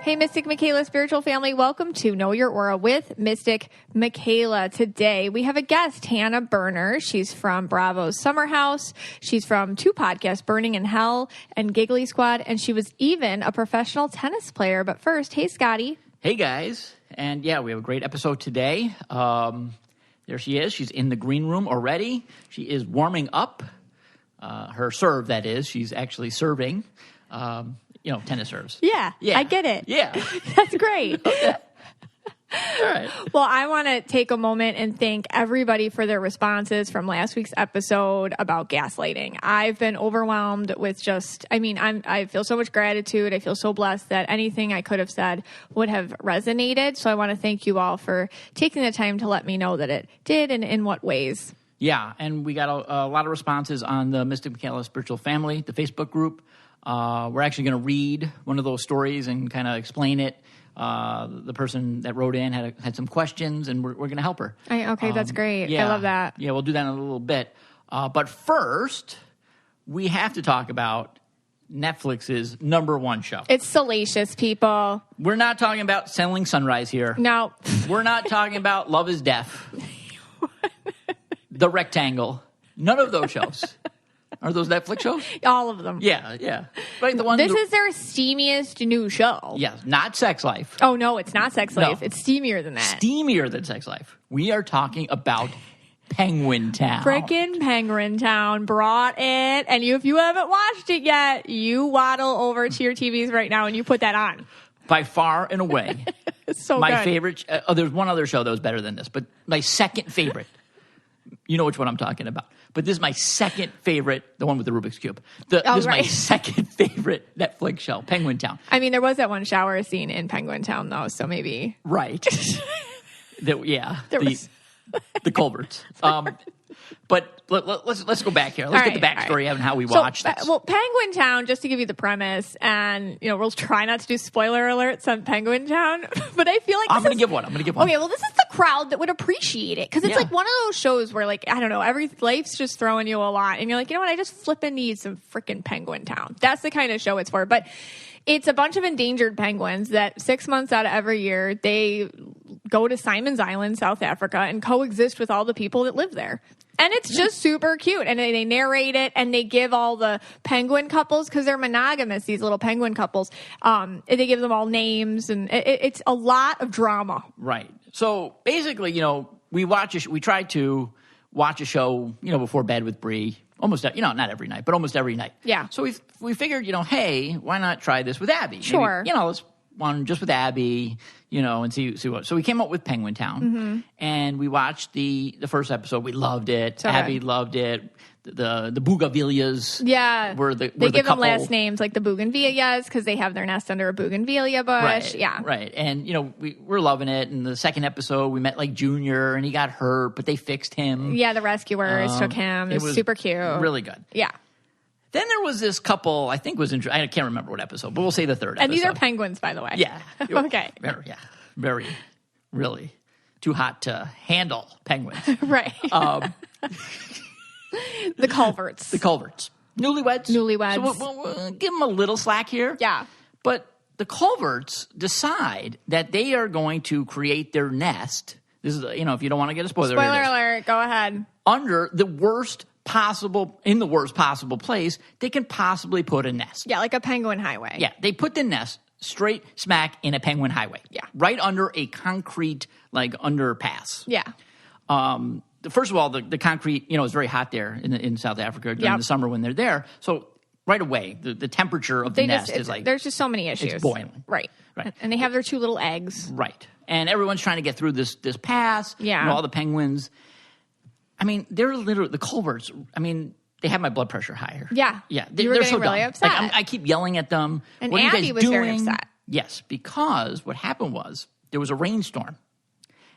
Hey, Mystic Michaela spiritual family, welcome to Know Your Aura with Mystic Michaela. Today we have a guest, Hannah Berner. She's from Bravo's Summer House. She's from two podcasts, Burning in Hell and Giggly Squad, and she was even a professional tennis player. But first, hey, Scotty. Hey, guys. And yeah, we have a great episode today. There she is. She's in the green room already. She is warming up her serve, that is. She's actually serving. Tennis serves. Yeah, I get it. Yeah. That's great. Okay. All right. Well, I want to take a moment and thank everybody for their responses from last week's episode about gaslighting. I've been overwhelmed with I feel so much gratitude. I feel so blessed that anything I could have said would have resonated. So I want to thank you all for taking the time to let me know that it did and in what ways. Yeah, and we got a lot of responses on the Mystic Michaela Spiritual Family, the Facebook group. We're actually going to read one of those stories and kind of explain it. The person that wrote in had some questions, and we're going to help her. Okay, that's great. Yeah, I love that. Yeah, we'll do that in a little bit. But first, we have to talk about Netflix's number one show. It's Salacious, people. We're not talking about Selling Sunrise here. No. We're not talking about Love is Deaf. The Rectangle. None of those shows. Are those Netflix shows? All of them. Yeah. Right, the one. This is their steamiest new show. Yeah, not Sex Life. Oh, no, it's not Sex Life. No. It's steamier than that. Steamier than Sex Life. We are talking about Penguin Town. Frickin' Penguin Town brought it. And if you haven't watched it yet, you waddle over to your TVs right now and you put that on. By far and away. It's so my good. favorite. There's one other show that was better than this, but my second favorite. You know which one I'm talking about. But this is my second favorite, the one with the Rubik's Cube. This is my second favorite Netflix show, Penguin Town. I mean, there was that one shower scene in Penguin Town, though, so maybe. Right. The culverts. But let's go back here. Let's get the backstory of how we watched this. Well, Penguin Town, just to give you the premise, and we'll try not to do spoiler alerts on Penguin Town, but I feel like I'm going to give one. Okay, well, this is the crowd that would appreciate it, because it's like one of those shows where, like, I don't know, life's just throwing you a lot, and you're like, you know what, I just flipping need some freaking Penguin Town. That's the kind of show it's for. But it's a bunch of endangered penguins that 6 months out of every year, they go to Simon's Island, South Africa, and coexist with all the people that live there. And it's just super cute. And they narrate it, and they give all the penguin couples, because they're monogamous, these little penguin couples, they give them all names, and it's a lot of drama. Right. So basically, we try to watch a show, before bed with Bree. Almost, not every night, but almost every night. Yeah. So we figured, hey, why not try this with Abby? Sure. Maybe, let's one just with Abby, and see what. So we came up with Penguin Town, and we watched the first episode. We loved it. So Abby loved it. The Bougainvilleas. Yeah. They give them last names like the Bougainvilleas because they have their nest under a bougainvillea bush. Right, yeah. Right. And, we're loving it. And the second episode, we met like Junior, and he got hurt, but they fixed him. Yeah, the rescuers took him. It was super cute. Really good. Yeah. Then there was this couple, I think was interesting. I can't remember what episode, but we'll say the third episode. And these are penguins, by the way. Yeah. Okay. Very, really too hot to handle penguins. Right. The culverts. Newlyweds. So we'll give them a little slack here. Yeah. But the culverts decide that they are going to create their nest. This is, if you don't want to get a spoiler alert, go ahead. Under the worst possible place they can possibly put a nest. Yeah, like a penguin highway. Yeah, they put the nest straight smack in a penguin highway. Yeah. Right under a concrete, underpass. Yeah. First of all, the concrete, it's very hot there in South Africa during the summer when they're there. So right away, the temperature of the nest is like... There's just so many issues. It's boiling. Right. And they have their two little eggs. Right. And everyone's trying to get through this pass. Yeah. All the penguins. I mean, they're literally... The culverts, they have my blood pressure higher. Yeah. Yeah. You were they're getting so really dumb. upset. I keep yelling at them. And what Abby are you guys was doing? very upset. Yes, because what happened was there was a rainstorm.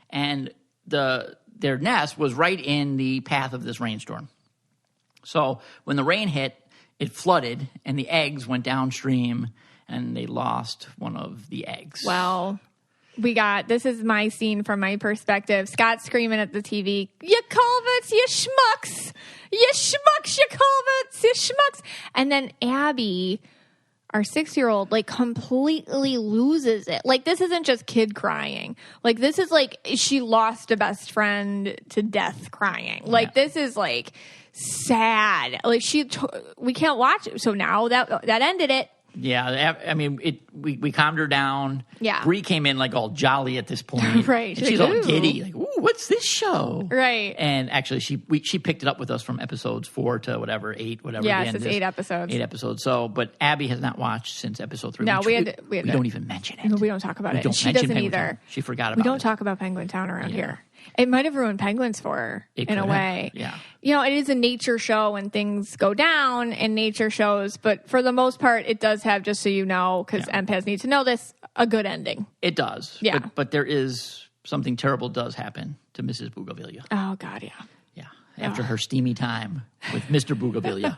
And their nest was right in the path of this rainstorm. So when the rain hit, it flooded, and the eggs went downstream, and they lost one of the eggs. Well, this is my scene from my perspective. Scott screaming at the TV, "You culverts, you schmucks! You schmucks, you culverts, you schmucks!" And then Abby our 6-year-old, like, completely loses it. Like, this isn't just kid crying. Like, this is, like, she lost a best friend to death crying. Like, this is, like, sad. Like, we can't watch it. So now that ended it. Yeah, I mean, we calmed her down. Yeah. Bree came in, like, all jolly at this point. Right. And she's all giddy. Like, ooh, what's this show? Right. And actually, she picked it up with us from episodes 4 to whatever, 8, whatever. Yes, it's 8 episodes. 8 episodes. So, but Abby has not watched since episode 3. No, we don't even mention it. We don't talk about it. She doesn't Penguin either. Town. She forgot about it. We don't talk about Penguin Town around here. It might have ruined Penguins for her in a way. Yeah. You know, it is a nature show and things go down in nature shows, but for the most part, it does have, just so you know, because empaths need to know this, a good ending. It does. Yeah. But there is something terrible does happen to Mrs. Bougainvillea. Oh, God, yeah. Yeah. After her steamy time with Mr. Bougainvillea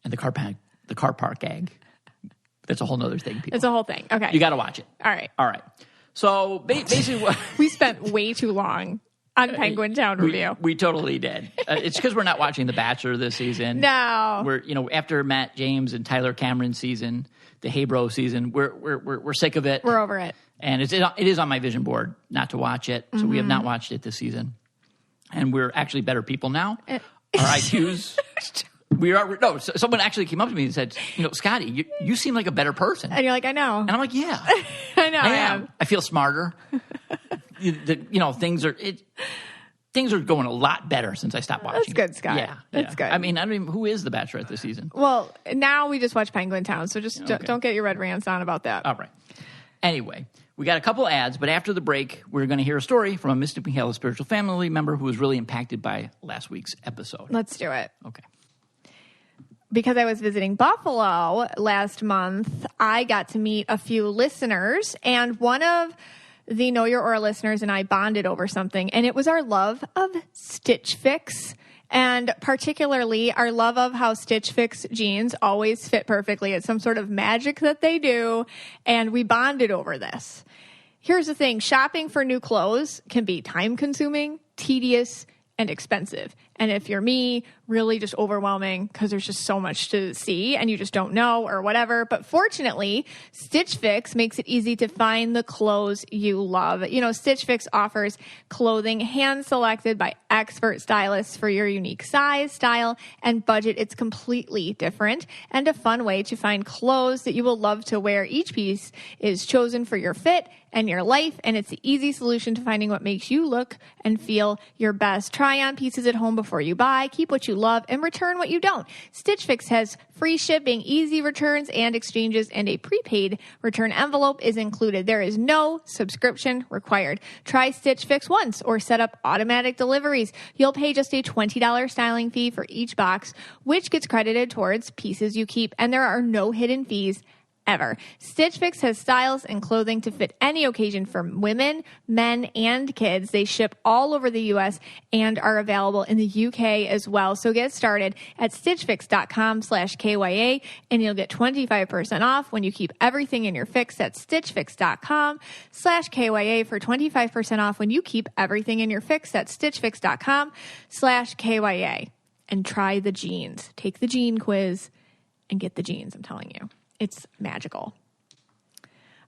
and the car park gag. That's a whole nother thing, people. It's a whole thing. Okay. You got to watch it. All right. All right. So basically, we spent way too long on Penguin Town review. We totally did. It's because we're not watching The Bachelor this season. No, we're after Matt James and Tyler Cameron season, the Hey Bro season. We're sick of it. We're over it. And it is on my vision board not to watch it. So we have not watched it this season, and we're actually better people now. Our IQs. Someone actually came up to me and said, Scotty, you seem like a better person. And you're like, I know. And I'm like, yeah. I know. I am. I feel smarter. Things are going a lot better since I stopped watching. That's good, Scott. Yeah. That's good. I mean, I don't even, who is the Bachelorette this season? Well, now we just watch Penguin Town, so just don't get your red rants on about that. All right. Anyway, we got a couple ads, but after the break, we're going to hear a story from a Mystic Michaela spiritual family member who was really impacted by last week's episode. Let's do it. Okay. Because I was visiting Buffalo last month, I got to meet a few listeners, and one of the Know Your Aura listeners and I bonded over something, and it was our love of Stitch Fix, and particularly our love of how Stitch Fix jeans always fit perfectly. It's some sort of magic that they do, and we bonded over this. Here's the thing. Shopping for new clothes can be time-consuming, tedious, and expensive. And if you're me, really just overwhelming because there's just so much to see and you just don't know or whatever. But fortunately, Stitch Fix makes it easy to find the clothes you love. Stitch Fix offers clothing hand-selected by expert stylists for your unique size, style, and budget. It's completely different and a fun way to find clothes that you will love to wear. Each piece is chosen for your fit and your life, and it's the easy solution to finding what makes you look and feel your best. Try on pieces at home before you buy, keep what you love, and return what you don't. Stitch Fix has free shipping, easy returns and exchanges, and a prepaid return envelope is included. There is no subscription required. Try Stitch Fix once or set up automatic deliveries. You'll pay just a $20 styling fee for each box, which gets credited towards pieces you keep, and there are no hidden fees ever. Stitch Fix has styles and clothing to fit any occasion for women, men, and kids. They ship all over the U.S. and are available in the U.K. as well. So get started at stitchfix.com/KYA and you'll get 25% off when you keep everything in your fix. At stitchfix.com/KYA for 25% off when you keep everything in your fix. At stitchfix.com/KYA. And try the jeans. Take the jean quiz and get the jeans, I'm telling you. It's magical.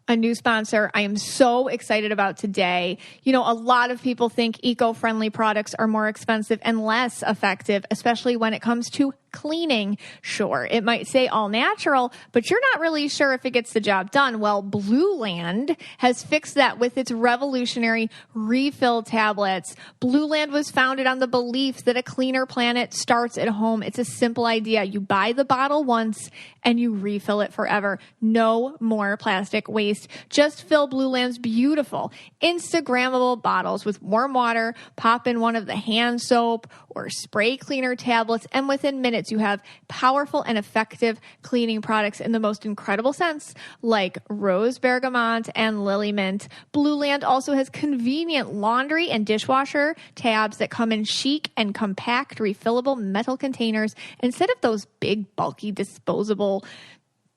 A new sponsor I am so excited about today. A lot of people think eco-friendly products are more expensive and less effective, especially when it comes to cleaning. Sure, it might say all natural, but you're not really sure if it gets the job done. Well, Blue Land has fixed that with its revolutionary refill tablets. Blue Land was founded on the belief that a cleaner planet starts at home. It's a simple idea. You buy the bottle once and you refill it forever. No more plastic waste. Just fill Blue Land's beautiful Instagrammable bottles with warm water, pop in one of the hand soap or spray cleaner tablets, and within minutes you have powerful and effective cleaning products in the most incredible scents like rose bergamot and lily mint. Blue Land also has convenient laundry and dishwasher tabs that come in chic and compact refillable metal containers instead of those big bulky disposable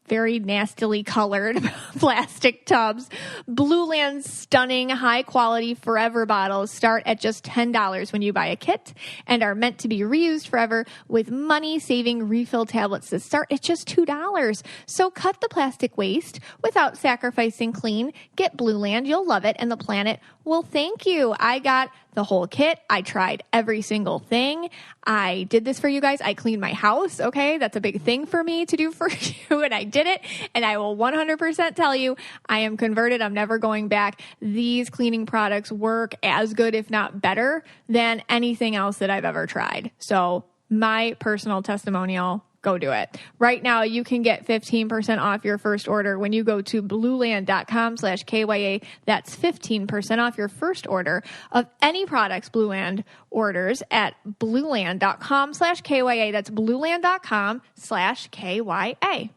very nastily colored plastic tubs. Blue Land's stunning, high-quality Forever bottles start at just $10 when you buy a kit and are meant to be reused forever with money-saving refill tablets that start at just $2. So cut the plastic waste without sacrificing clean. Get Blue Land. You'll love it, and the planet will thank you. I got the whole kit. I tried every single thing. I did this for you guys. I cleaned my house, okay? That's a big thing for me to do for you, and I did it, and I will 100% tell you I am converted. I'm never going back. These cleaning products work as good, if not better, than anything else that I've ever tried. So my personal testimonial, go do it. Right now, you can get 15% off your first order when you go to blueland.com/KYA. That's 15% off your first order of any products Blue Land orders at blueland.com/KYA. That's blueland.com/KYA.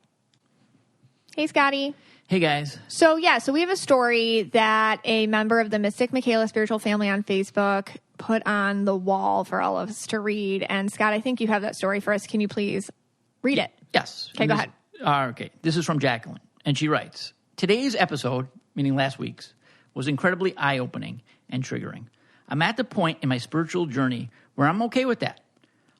Hey, Scotty. Hey, guys. So we have a story that a member of the Mystic Michaela Spiritual Family on Facebook put on the wall for all of us to read. And, Scott, I think you have that story for us. Can you please read it? Yes. Okay, go ahead. Okay. This is from Jacqueline, and she writes, today's episode, meaning last week's, was incredibly eye-opening and triggering. I'm at the point in my spiritual journey where I'm okay with that.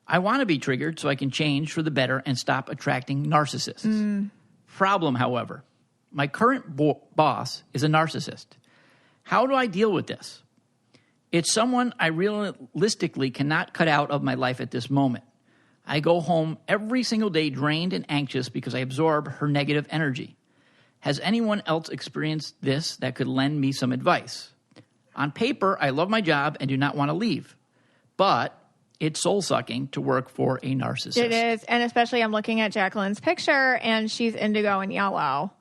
I want to be triggered so I can change for the better and stop attracting narcissists. Problem, however, my current boss is a narcissist. How do I deal with this? It's someone I realistically cannot cut out of my life at this moment. I go home every single day drained and anxious because I absorb her negative energy. Has anyone else experienced this that could lend me some advice? On paper, I love my job and do not want to leave. But it's soul-sucking to work for a narcissist. It is, and especially I'm looking at Jacqueline's picture, and she's indigo and yellow.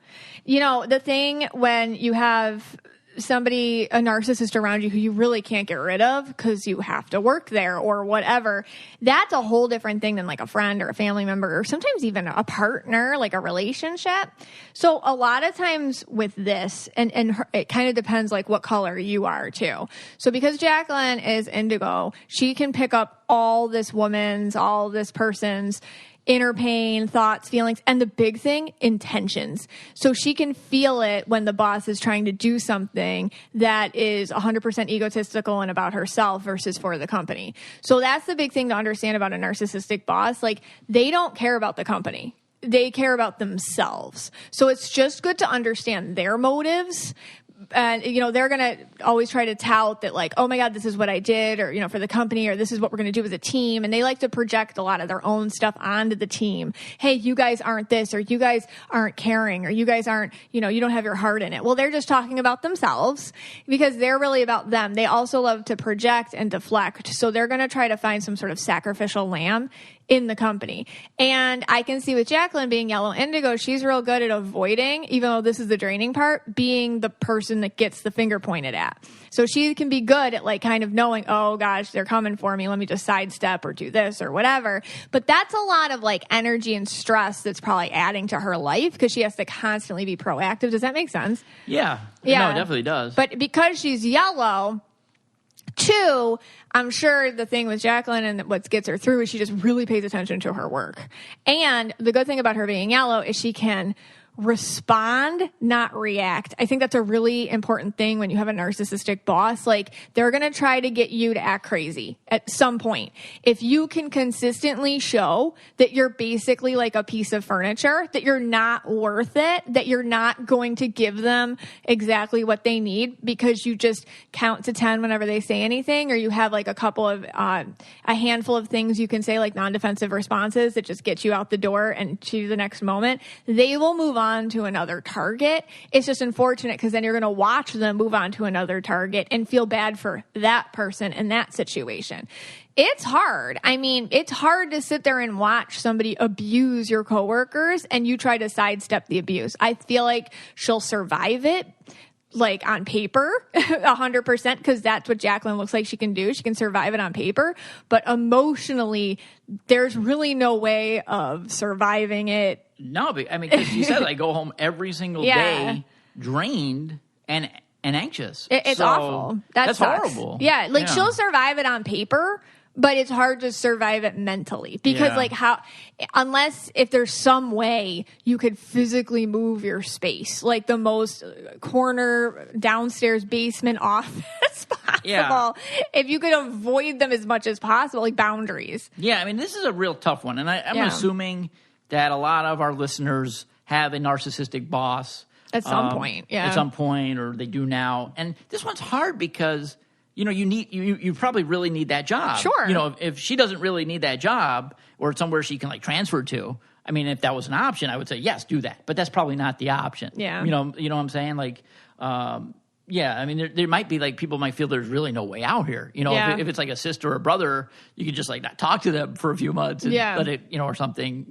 You know, the thing when you have somebody, a narcissist around you who you really can't get rid of because you have to work there or whatever, that's a whole different thing than like a friend or a family member or sometimes even a partner, like a relationship. So a lot of times with this, and it kind of depends like what color you are too. So because Jacqueline is indigo, she can pick up all this person's inner pain, thoughts, feelings, and the big thing, intentions. So she can feel it when the boss is trying to do something that is 100% egotistical and about herself versus for the company. So that's the big thing to understand about a narcissistic boss. Like, they don't care about the company. They care about themselves. So it's just good to understand their motives. And, you know, they're going to always try to tout that like, oh my God, this is what I did, or, you know, for the company, or this is what we're going to do as a team. And they like to project a lot of their own stuff onto the team. Hey, you guys aren't this, or you guys aren't caring, or you guys aren't, you know, you don't have your heart in it. Well, they're just talking about themselves because they're really about them. They also love to project and deflect. So they're going to try to find some sort of sacrificial lamb in the company. And I can see with Jacqueline being yellow indigo, she's real good at avoiding, even though this is the draining part, being the person that gets the finger pointed at. So she can be good at like kind of knowing, oh gosh, they're coming for me. Let me just sidestep or do this or whatever. But that's a lot of like energy and stress that's probably adding to her life because she has to constantly be proactive. Does that make sense? Yeah. No, it definitely does. But because she's yellow, two, I'm sure the thing with Jacqueline and what gets her through is she just really pays attention to her work. And the good thing about her being yellow is she can respond, not react. I think that's a really important thing when you have a narcissistic boss. Like, they're going to try to get you to act crazy at some point. If you can consistently show that you're basically like a piece of furniture, that you're not worth it, that you're not going to give them exactly what they need because you just count to 10 whenever they say anything, or you have like a couple of, a handful of things you can say, like non-defensive responses that just get you out the door and to the next moment, they will move on to another target. It's just unfortunate because then you're going to watch them move on to another target and feel bad for that person in that situation. It's hard. I mean, it's hard to sit there and watch somebody abuse your coworkers and you try to sidestep the abuse. I feel like she'll survive it, like on paper, 100%, because that's what Jacqueline looks like she can do. She can survive it on paper, but emotionally, there's really no way of surviving it. No, I mean, because she says I go home every single day drained and anxious. It's so awful. That's horrible. Yeah, like she'll survive it on paper, but it's hard to survive it mentally because unless if there's some way you could physically move your space, like the most corner downstairs basement office possible, if you could avoid them as much as possible, like boundaries. Yeah, I mean, this is a real tough one. And I'm assuming that a lot of our listeners have a narcissistic boss. At some point, At some point, or they do now. And this one's hard because, you probably really need that job. Sure. If she doesn't really need that job or somewhere she can transfer to, I mean, if that was an option, I would say, yes, do that. But that's probably not the option. Yeah. You know what I'm saying? I mean, there might be people might feel there's really no way out here. If it's like a sister or a brother, you could just not talk to them for a few months and let it, or something,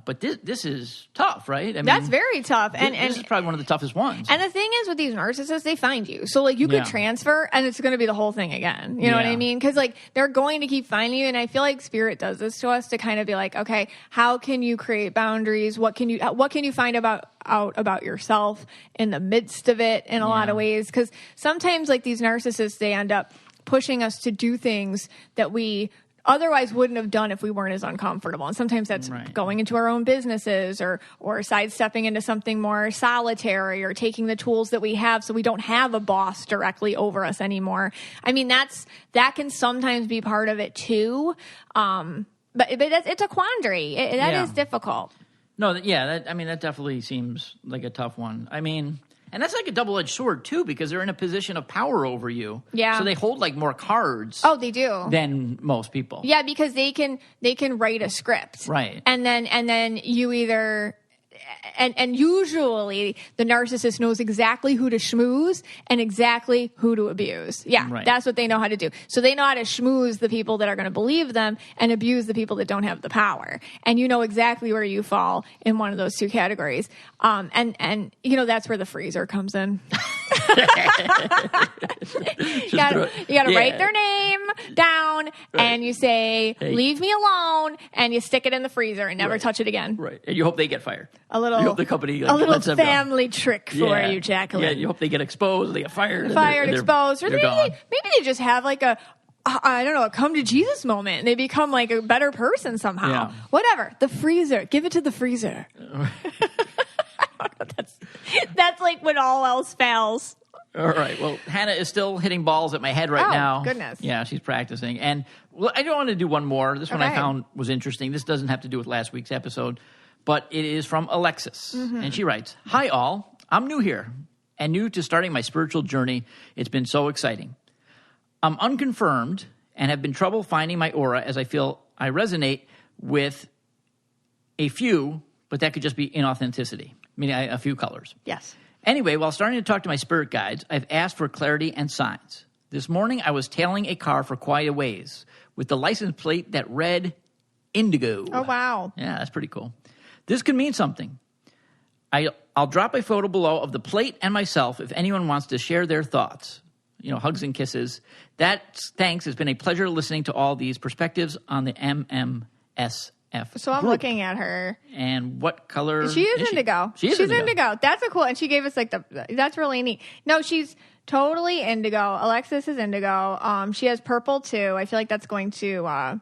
but this is tough, right? I mean, that's very tough. And this is probably one of the toughest ones. And the thing is with these narcissists, they find you. So you could transfer and it's going to be the whole thing again. You know what I mean? Because they're going to keep finding you. And I feel like Spirit does this to us to kind of be like, okay, how can you create boundaries? What can you find out about yourself in the midst of it in a lot of ways? Because sometimes these narcissists, they end up pushing us to do things that we otherwise wouldn't have done if we weren't as uncomfortable. And sometimes that's going into our own businesses or sidestepping into something more solitary or taking the tools that we have so we don't have a boss directly over us anymore. I mean, that can sometimes be part of it too. But it's a quandary. That is difficult. No, that definitely seems like a tough one. I mean, and that's like a double-edged sword, too, because they're in a position of power over you. Yeah. So they hold more cards. Oh, they do. Than most people. Yeah, because they can write a script. Right. And then you either... And usually the narcissist knows exactly who to schmooze and exactly who to abuse. Yeah, that's what they know how to do. So they know how to schmooze the people that are going to believe them and abuse the people that don't have the power. And you know exactly where you fall in one of those two categories. And that's where the freezer comes in. You gotta write their name down and you say, leave me alone, and you stick it in the freezer and never touch it again. Right. And you hope they get fired. You hope the company a little family trick for you, Jacqueline. Yeah, you hope they get exposed, they get fired. Exposed. Or maybe they just have a come to Jesus moment and they become a better person somehow. Yeah. Whatever. The freezer. Give it to the freezer. That's when all else fails. All right. Well, Hannah is still hitting balls at my head right now. Oh, goodness. Yeah, she's practicing. And I don't want to do one more. This one I found was interesting. This doesn't have to do with last week's episode, but it is from Alexis. Mm-hmm. And she writes, "Hi, all. I'm new here and new to starting my spiritual journey. It's been so exciting. I'm unconfirmed and have been trouble finding my aura as I feel I resonate with a few, but that could just be inauthenticity, meaning a few colors. Yes. Anyway, while starting to talk to my spirit guides, I've asked for clarity and signs. This morning, I was tailing a car for quite a ways with the license plate that read Indigo. Oh, wow. Yeah, that's pretty cool. This could mean something. I'll drop a photo below of the plate and myself if anyone wants to share their thoughts. Hugs and kisses. Thanks. It's been a pleasure listening to all these perspectives on the MMSF. So I'm looking at her. And what color She is indigo. She's indigo. That's a cool. And she gave us that's really neat. No, she's totally indigo. Alexis is indigo. She has purple too. I feel like that's going to,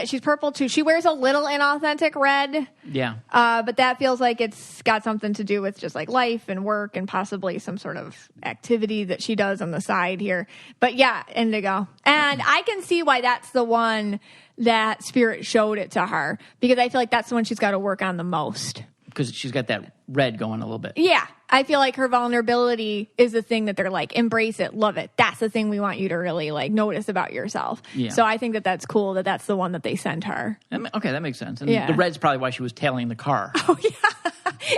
she's purple too. She wears a little inauthentic red. Yeah. But that feels like it's got something to do with just life and work and possibly some sort of activity that she does on the side here. But yeah, indigo. And I can see why that's the one that Spirit showed it to her, because I feel like that's the one she's got to work on the most. Because she's got that red going a little bit. Yeah. I feel like her vulnerability is the thing that they're embrace it, love it. That's the thing we want you to really notice about yourself. Yeah. So I think that's cool that that's the one that they sent her. Okay, that makes sense. And the red's probably why she was tailing the car. Oh, yeah.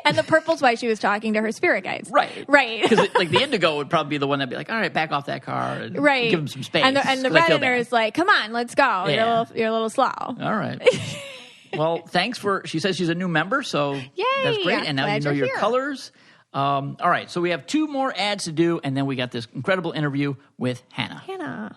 And the purple's why she was talking to her spirit guides. Right. Because the indigo would probably be the one that'd be all right, back off that car and give them some space. And the red in her is come on, let's go. Yeah. You're a little slow. All right. Well, thanks she says she's a new member, so yay, that's great. And now you know your colors. All right, so we have 2 more ads to do, and then we got this incredible interview with Hannah.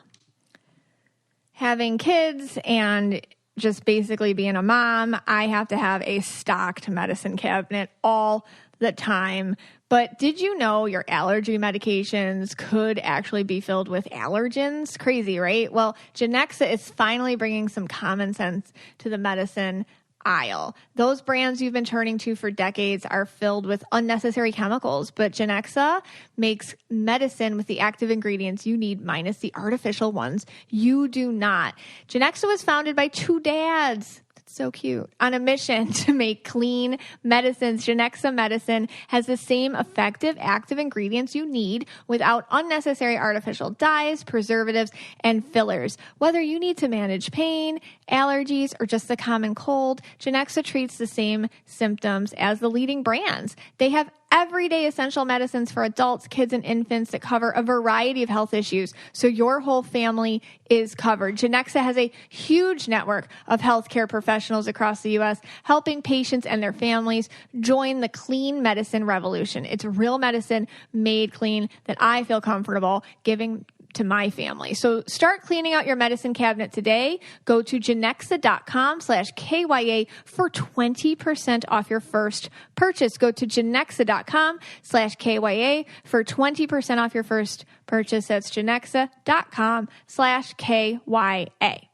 Having kids and just basically being a mom, I have to have a stocked medicine cabinet all the time But did you know your allergy medications could actually be filled with allergens? Crazy, right? Well, Genexa is finally bringing some common sense to the medicine aisle. Those brands you've been turning to for decades are filled with unnecessary chemicals, but Genexa makes medicine with the active ingredients you need minus the artificial ones you do not. Genexa was founded by two dads. So cute. On a mission to make clean medicines, Genexa medicine has the same effective active ingredients you need without unnecessary artificial dyes, preservatives, and fillers. Whether you need to manage pain, allergies, or just the common cold, Genexa treats the same symptoms as the leading brands. They have everyday essential medicines for adults, kids, and infants that cover a variety of health issues, so your whole family is covered. Genexa has a huge network of healthcare professionals across the U.S. helping patients and their families join the clean medicine revolution. It's real medicine made clean that I feel comfortable giving to my family. So start cleaning out your medicine cabinet today. Go to Genexa.com/KYA for 20% off your first purchase. Go to Genexa.com/KYA for 20% off your first purchase. That's Genexa.com/KYA.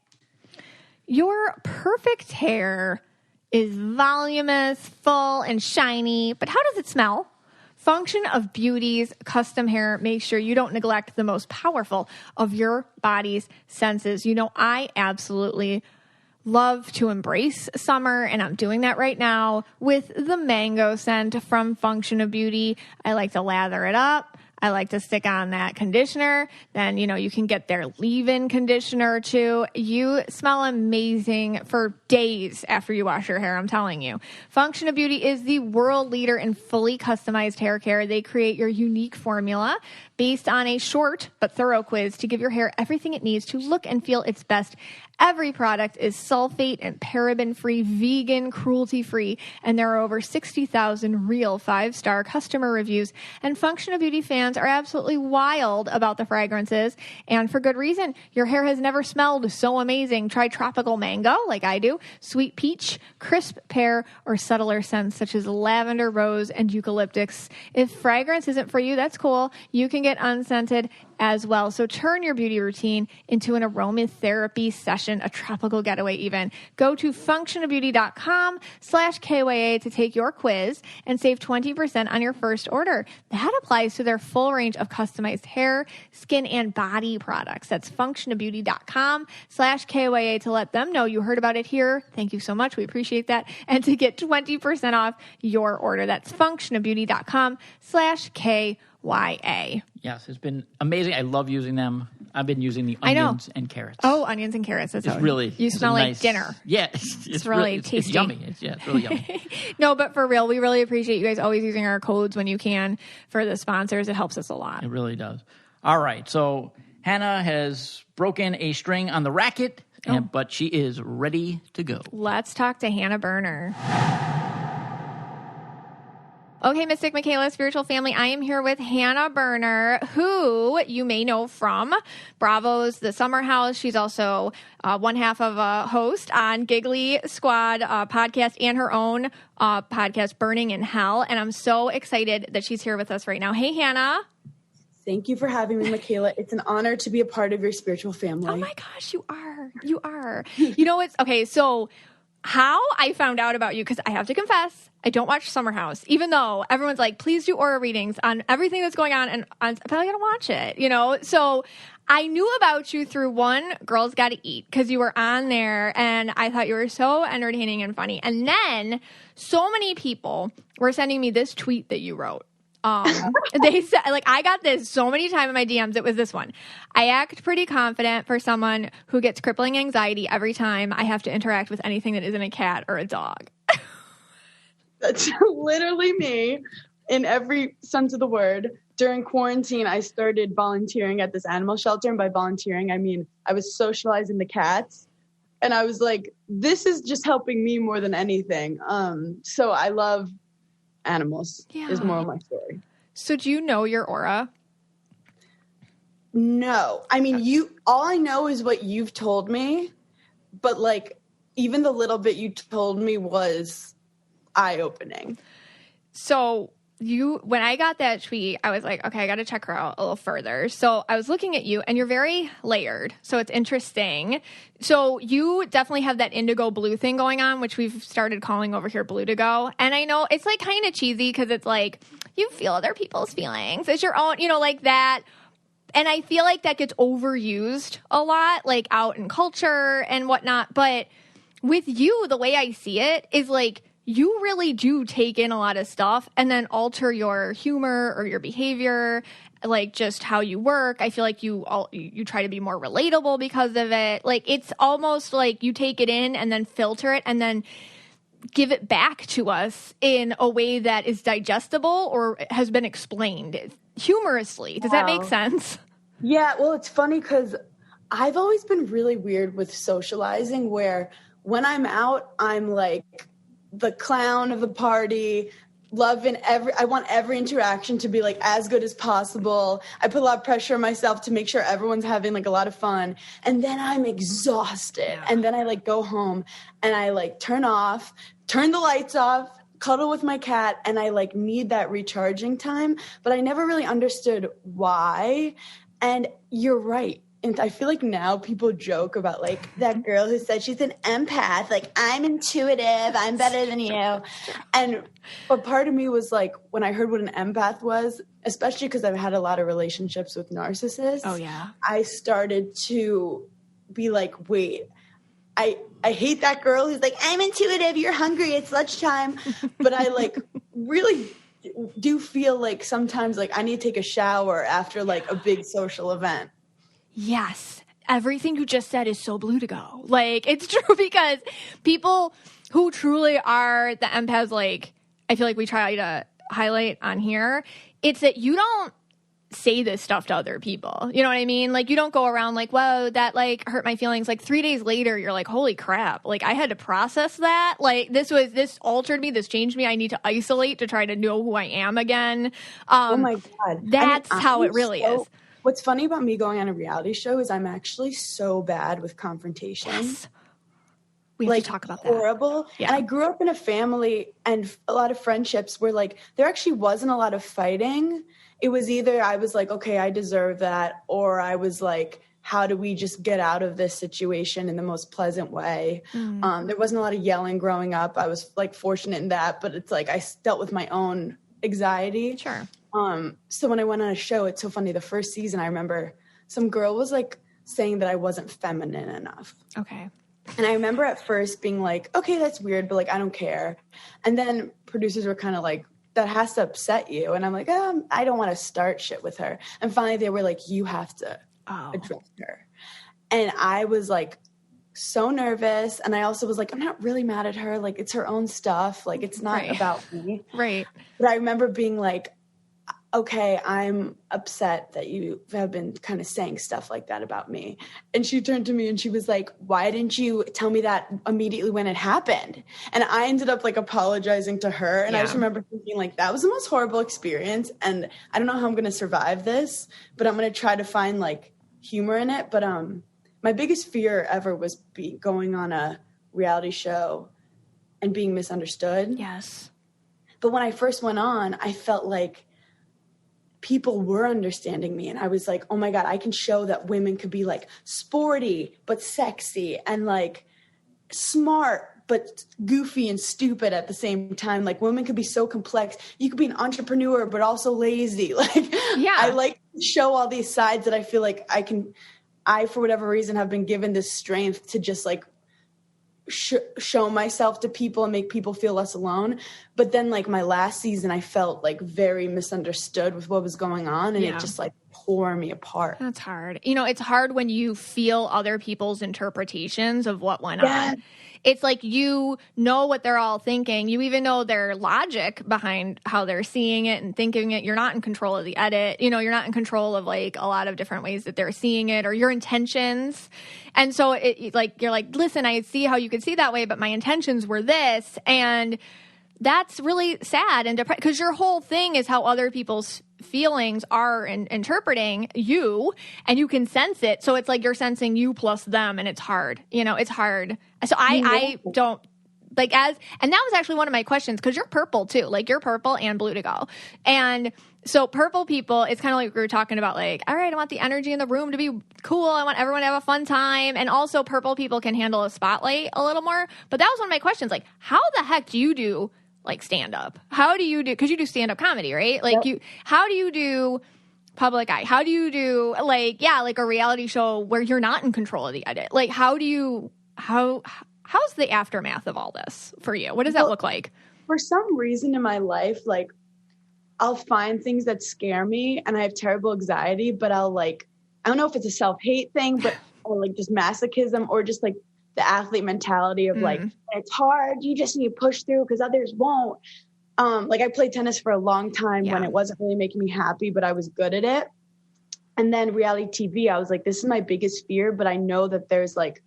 Your perfect hair is voluminous, full, and shiny, but how does it smell? Function of Beauty's custom hair makes sure you don't neglect the most powerful of your body's senses. You know, I absolutely love to embrace summer, and I'm doing that right now with the mango scent from Function of Beauty. I like to lather it up. I like to stick on that conditioner. Then, you know, you can get their leave-in conditioner too. You smell amazing for days after you wash your hair, I'm telling you. Function of Beauty is the world leader in fully customized hair care. They create your unique formula based on a short but thorough quiz to give your hair everything it needs to look and feel its best. Every product is sulfate and paraben-free, vegan, cruelty-free, and there are over 60,000 real 5-star customer reviews. And Function of Beauty fans are absolutely wild about the fragrances, and for good reason. Your hair has never smelled so amazing. Try tropical mango, like I do, sweet peach, crisp pear, or subtler scents such as lavender, rose, and eucalyptus. If fragrance isn't for you, that's cool. You can get unscented as well. So turn your beauty routine into an aromatherapy session, a tropical getaway even. Go to functionofbeauty.com/KYA to take your quiz and save 20% on your first order. That applies to their full range of customized hair, skin, and body products. That's functionofbeauty.com/KYA to let them know you heard about it here. Thank you so much. We appreciate that. And to get 20% off your order, that's functionofbeauty.com/KYA. Yes, it's been amazing. I love using them. I've been using the onions and carrots. Oh, onions and carrots. That's you smell like dinner. Yeah, it's really tasty. It's yummy. It's really yummy. No, but for real, we really appreciate you guys always using our codes when you can for the sponsors. It helps us a lot. It really does. All right, so Hannah has broken a string on the racket, but she is ready to go. Let's talk to Hannah Berner. Okay, Mystic Michaela, spiritual family, I am here with Hannah Berner, who you may know from Bravo's The Summer House. She's also one half of a host on Giggly Squad podcast and her own podcast, Burning in Hell. And I'm so excited that she's here with us right now. Hey, Hannah. Thank you for having me, Michaela. It's an honor to be a part of your spiritual family. Oh my gosh, you are. You are. You know, it's okay. So how I found out about you, because I have to confess, I don't watch Summer House, even though everyone's like, please do aura readings on everything that's going on, and I feel like I don't watch it, you know? So I knew about you through one Girls Gotta Eat, because you were on there, and I thought you were so entertaining and funny. And then so many people were sending me this tweet that you wrote. They said, like, I got this so many times in my DMs. It was this one. I act pretty confident for someone who gets crippling anxiety every time I have to interact with anything that isn't a cat or a dog. That's literally me in every sense of the word. During quarantine, I started volunteering at this animal shelter. And by volunteering, I mean, I was socializing the cats. And I was like, this is just helping me more than anything. So I love animals is more of my story. So do you know your aura? No. I mean, all I know is what you've told me, but like even the little bit you told me was eye-opening. So when I got that tweet, I was like, okay, I got to check her out a little further. So I was looking at you, and you're very layered. So it's interesting. So you definitely have that indigo blue thing going on, which we've started calling over here blue to go. And I know it's like kind of cheesy because it's like you feel other people's feelings. It's your own, like that. And I feel like that gets overused a lot, like out in culture and whatnot. But with you, the way I see it is like, you really do take in a lot of stuff and then alter your humor or your behavior, like just how you work. I feel like you try to be more relatable because of it. Like it's almost like you take it in and then filter it and then give it back to us in a way that is digestible or has been explained humorously. Does that make sense? Yeah, well, it's funny because I've always been really weird with socializing where when I'm out, I'm like the clown of the party, I want every interaction to be like as good as possible. I put a lot of pressure on myself to make sure everyone's having like a lot of fun. And then I'm exhausted. Yeah. And then I like go home and I like turn the lights off, cuddle with my cat, and I like need that recharging time. But I never really understood why. And you're right. And I feel like now people joke about like that girl who said she's an empath, like I'm intuitive, I'm better than you. But part of me was like, when I heard what an empath was, especially because I've had a lot of relationships with narcissists. Oh yeah. I started to be like, wait, I hate that girl who's like, I'm intuitive, you're hungry, it's lunchtime. But I like really do feel like sometimes like I need to take a shower after like a big social event. Yes. Everything you just said is so blue to go. Like, it's true because people who truly are the empaths, like, I feel like we try to highlight on here, it's that you don't say this stuff to other people. You know what I mean? Like, you don't go around like, whoa, that, like, hurt my feelings. Like, 3 days later, you're like, holy crap. Like, I had to process that. Like, this altered me. This changed me. I need to isolate to try to know who I am again. Oh, my God. That's how it really is. What's funny about me going on a reality show is I'm actually so bad with confrontation. Yes. We have to talk about that. Horrible. Yeah. And I grew up in a family and a lot of friendships where like there actually wasn't a lot of fighting. It was either I was like, okay, I deserve that, or I was like, how do we just get out of this situation in the most pleasant way? There wasn't a lot of yelling growing up. I was like fortunate in that, but it's like I dealt with my own anxiety. Sure. So when I went on a show, it's so funny. The first season, I remember some girl was like saying that I wasn't feminine enough. Okay. And I remember at first being like, okay, that's weird, but like, I don't care. And then producers were kind of like, that has to upset you. And I'm like, I don't want to start shit with her. And finally they were like, you have to address her. And I was like, so nervous. And I also was like, I'm not really mad at her. Like, it's her own stuff. Like, it's not about me. Right. But I remember being like, okay, I'm upset that you have been kind of saying stuff like that about me. And she turned to me and she was like, why didn't you tell me that immediately when it happened? And I ended up like apologizing to her. And I just remember thinking like, that was the most horrible experience. And I don't know how I'm going to survive this, but I'm going to try to find like humor in it. But my biggest fear ever was going on a reality show and being misunderstood. Yes. But when I first went on, I felt like people were understanding me. And I was like, oh my God, I can show that women could be like sporty, but sexy, and like smart, but goofy and stupid at the same time. Like women could be so complex. You could be an entrepreneur, but also lazy. Like, I like to show all these sides that I feel like I, for whatever reason, have been given this strength to just like show myself to people and make people feel less alone. But then like my last season, I felt like very misunderstood with what was going on, and it just like tore me apart. That's hard. You know, it's hard when you feel other people's interpretations of what went on. It's like you know what they're all thinking. You even know their logic behind how they're seeing it and thinking it. You're not in control of the edit. You know, you're not in control of like a lot of different ways that they're seeing it or your intentions. And so it like you're like, listen, I see how you could see that way, but my intentions were this. And that's really sad and depressing because your whole thing is how other people's feelings are interpreting you, and you can sense it. So it's like you're sensing you plus them, and it's hard. You know, it's hard. So I don't like and that was actually one of my questions, because you're purple too. Like, you're purple and blue to go. And so purple people, it's kind of like we were talking about, like, all right, I want the energy in the room to be cool. I want everyone to have a fun time. And also purple people can handle a spotlight a little more. But that was one of my questions. Like, how the heck do you do like stand up? How do you do, because you do stand up comedy, right? Like, how do you do public eye? How do you do like a reality show where you're not in control of the edit? Like, how's the aftermath of all this for you? What does that look like? For some reason in my life, like, I'll find things that scare me, and I have terrible anxiety, but I'll like, I don't know if it's a self-hate thing, but or like just masochism, or just like the athlete mentality of like, it's hard, you just need to push through because others won't. Like, I played tennis for a long time when it wasn't really making me happy, but I was good at it. And then reality TV, I was like, this is my biggest fear, but I know that there's like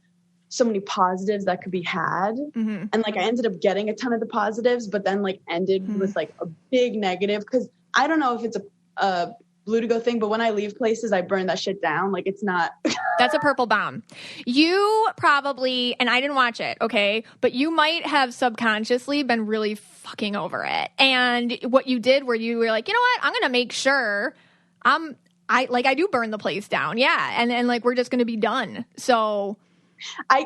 so many positives that could be had. And like, I ended up getting a ton of the positives, but then like ended with like a big negative, because I don't know if it's a blue to go thing, but when I leave places, I burn that shit down. Like, it's not. That's a purple bomb. You probably, and I didn't watch it, okay, but you might have subconsciously been really fucking over it. And what you did, where you were like, you know what, I'm going to make sure I do burn the place down. Yeah. And like, we're just going to be done. So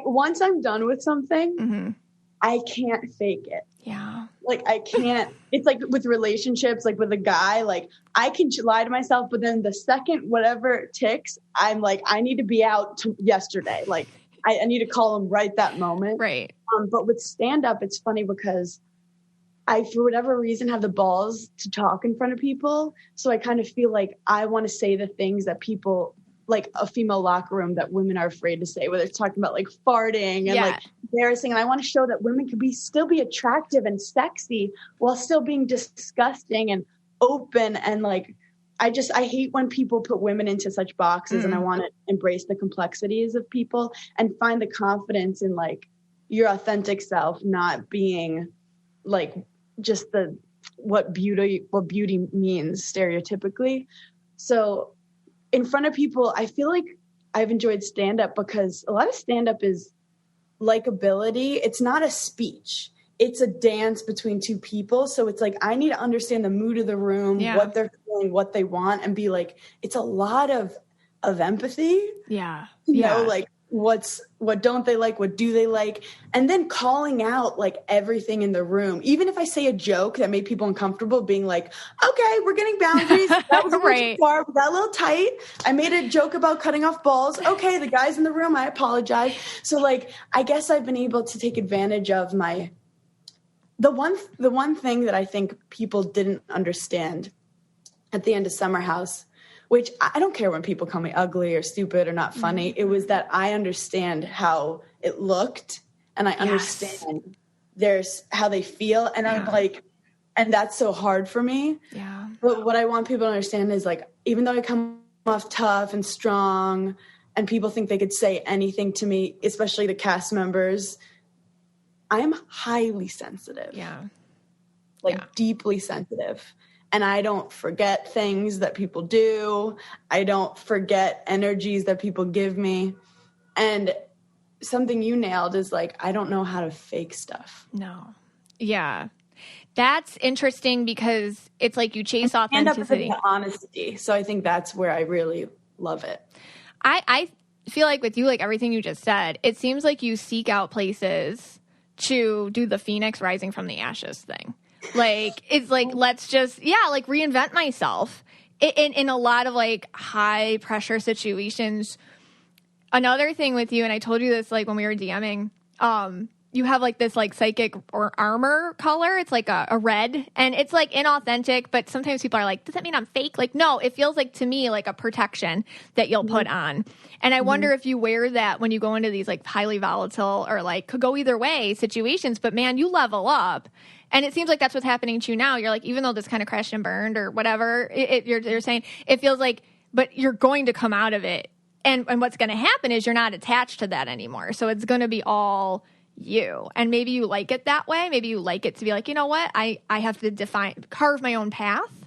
once I'm done with something, I can't fake it. Yeah. Like, I can't. It's like with relationships, like with a guy, like I can lie to myself, but then the second whatever ticks, I'm like, I need to be out yesterday. Like, I need to call him right that moment. Right. But with stand up, it's funny because I, for whatever reason, have the balls to talk in front of people. So I kind of feel like I want to say the things that people, like a female locker room, that women are afraid to say, whether it's talking about like farting and like embarrassing. And I want to show that women can still be attractive and sexy while still being disgusting and open. And like, I hate when people put women into such boxes, and I want to embrace the complexities of people and find the confidence in like your authentic self, not being like just what beauty means stereotypically. So in front of people, I feel like I've enjoyed stand-up because a lot of stand-up is likability. It's not a speech. It's a dance between two people. So it's like, I need to understand the mood of the room, what they're feeling, what they want, and be like, it's a lot of empathy. Yeah. You know, like, what don't they like? What do they like? And then calling out like everything in the room. Even if I say a joke that made people uncomfortable, being like, okay, we're getting boundaries. That was a little far. We got a little tight. I made a joke about cutting off balls. Okay, the guys in the room, I apologize. So like, I guess I've been able to take advantage of the one thing that I think people didn't understand at the end of Summer House, which I don't care when people call me ugly or stupid or not funny. It was that I understand how it looked, and I understand there's how they feel. And I'm like, and that's so hard for me. Yeah. But what I want people to understand is like, even though I come off tough and strong and people think they could say anything to me, especially the cast members, I am highly sensitive. Yeah. Like deeply sensitive. And I don't forget things that people do. I don't forget energies that people give me. And something you nailed is like, I don't know how to fake stuff. No. Yeah. That's interesting because it's like you chase authenticity. And honesty. So I think that's where I really love it. I feel like with you, like everything you just said, it seems like you seek out places to do the Phoenix rising from the ashes thing. Like, it's like, let's just, like reinvent myself in a lot of like high pressure situations. Another thing with you, and I told you this like when we were DMing, you have like this like psychic or armor color. It's like a red, and it's like inauthentic, but sometimes people are like, does that mean I'm fake? Like, no, it feels like to me like a protection that you'll put on. And I wonder if you wear that when you go into these like highly volatile or like could go either way situations, but man, you level up. And it seems like that's what's happening to you now. You're like, even though this kind of crashed and burned or whatever, you're saying, it feels like, but you're going to come out of it. And what's going to happen is you're not attached to that anymore. So it's going to be all you. And maybe you like it that way. Maybe you like it to be like, you know what? I have to carve my own path.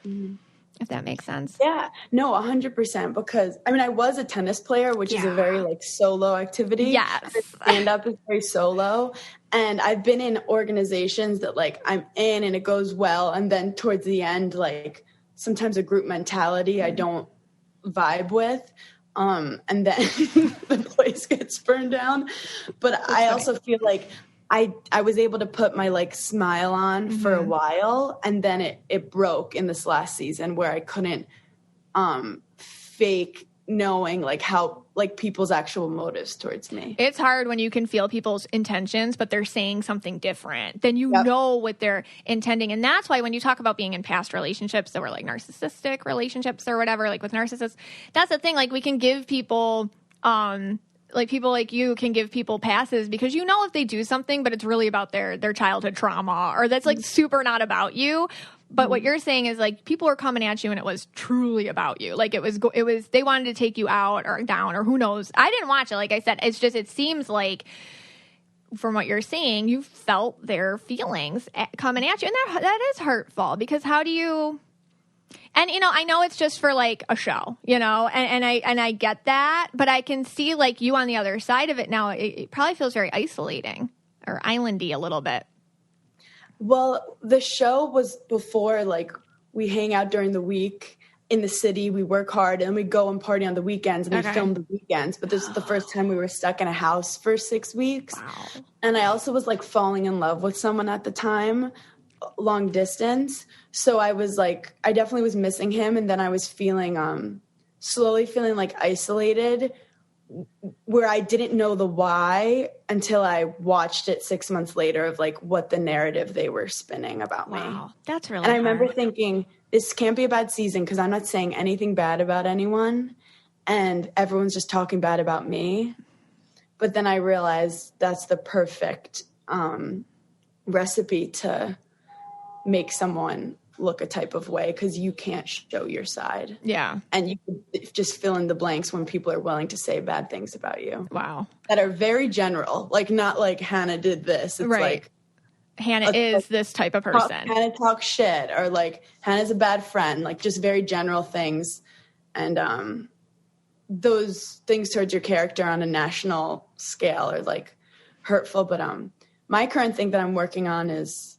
If that makes sense. Yeah, no, 100%. Because I mean, I was a tennis player, which is a very like solo activity. Yes. Stand up is very solo. And I've been in organizations that like I'm in and it goes well. And then towards the end, like sometimes a group mentality I don't vibe with. And then the place gets burned down. But I also feel like I was able to put my like smile on for a while, and then it broke in this last season where I couldn't fake knowing like how like people's actual motives towards me. It's hard when you can feel people's intentions, but they're saying something different. Then you know what they're intending. And that's why when you talk about being in past relationships that were like narcissistic relationships or whatever, like with narcissists, that's the thing. Like we can give people, like people like you can give people passes because you know if they do something, but it's really about their childhood trauma or that's like super not about you. But what you're saying is like people were coming at you and it was truly about you. Like it was they wanted to take you out or down or who knows. I didn't watch it. Like I said, it's just, it seems like from what you're saying, you felt their feelings coming at you. And that is hurtful because how do you, and you know, I know it's just for like a show, you know, and I get that, but I can see like you on the other side of it now. It probably feels very isolating or islandy a little bit. Well, the show was before, like, we hang out during the week in the city, we work hard, and we go and party on the weekends, and we film the weekends. But this is the first time we were stuck in a house for 6 weeks. Wow. And I also was, like, falling in love with someone at the time, long distance. So I was, like, I definitely was missing him, and then I was feeling, slowly feeling, like, isolated, where I didn't know the why until I watched it 6 months later of like what the narrative they were spinning about me. Wow, that's really And I remember thinking, this can't be a bad season because I'm not saying anything bad about anyone and everyone's just talking bad about me. But then I realized that's the perfect recipe to make someone look a type of way because you can't show your side. Yeah. And you can just fill in the blanks when people are willing to say bad things about you. Wow. That are very general. Like, not like Hannah did this. It's like Hannah is this type of person. Hannah talks shit, or like Hannah's a bad friend. Like just very general things. And those things towards your character on a national scale are like hurtful. But my current thing that I'm working on is,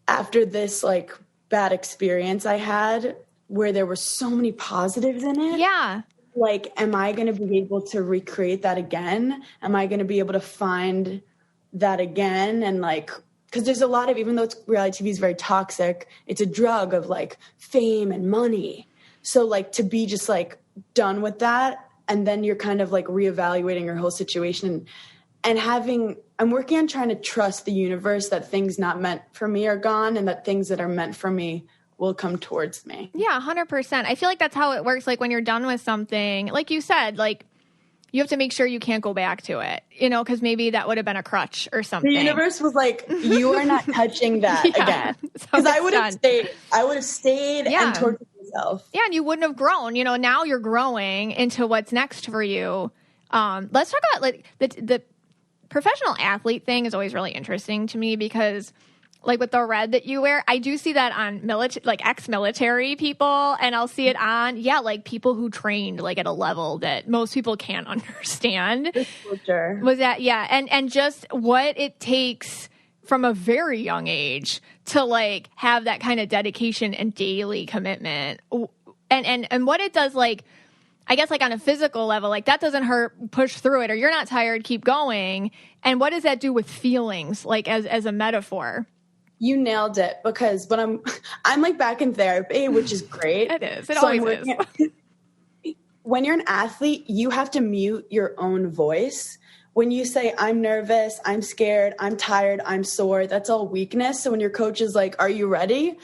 after this like bad experience I had where there were so many positives in it. Yeah. Like, am I going to be able to recreate that again? Am I going to be able to find that again? And like, cause there's a lot of, even though reality TV is very toxic, it's a drug of like fame and money. So like to be just like done with that. And then you're kind of like reevaluating your whole situation and I'm working on trying to trust the universe that things not meant for me are gone and that things that are meant for me will come towards me. Yeah, 100%. I feel like that's how it works. Like when you're done with something, like you said, like you have to make sure you can't go back to it, you know, because maybe that would have been a crutch or something. The universe was like, you are not touching that again. Because I would have stayed and tortured myself. Yeah, and you wouldn't have grown. You know, now you're growing into what's next for you. Let's talk about like the professional athlete thing is always really interesting to me because like with the red that you wear, I do see that on like ex-military people, and I'll see it on, like people who trained like at a level that most people can't understand. Sure. Was that, and just what it takes from a very young age to like have that kind of dedication and daily commitment. And what it does, like, I guess like on a physical level, like that doesn't hurt, push through it, or you're not tired, keep going. And what does that do with feelings, like as a metaphor? You nailed it, because when I'm like back in therapy, which is great. It is. It always is. When you're an athlete, you have to mute your own voice. When you say, I'm nervous, I'm scared, I'm tired, I'm sore, that's all weakness. So when your coach is like, are you ready?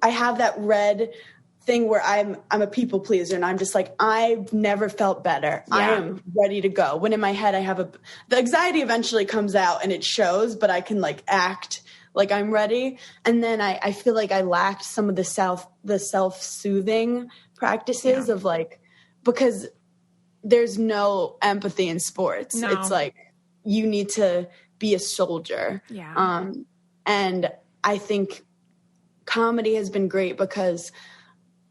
I have that red thing where I'm a people pleaser, and I'm just like, I've never felt better. Yeah. I am ready to go. When in my head, the anxiety eventually comes out and it shows, but I can like act like I'm ready. And then I feel like I lacked some of the self-soothing practices of like, because there's no empathy in sports. No. It's like, you need to be a soldier. Yeah. And I think comedy has been great because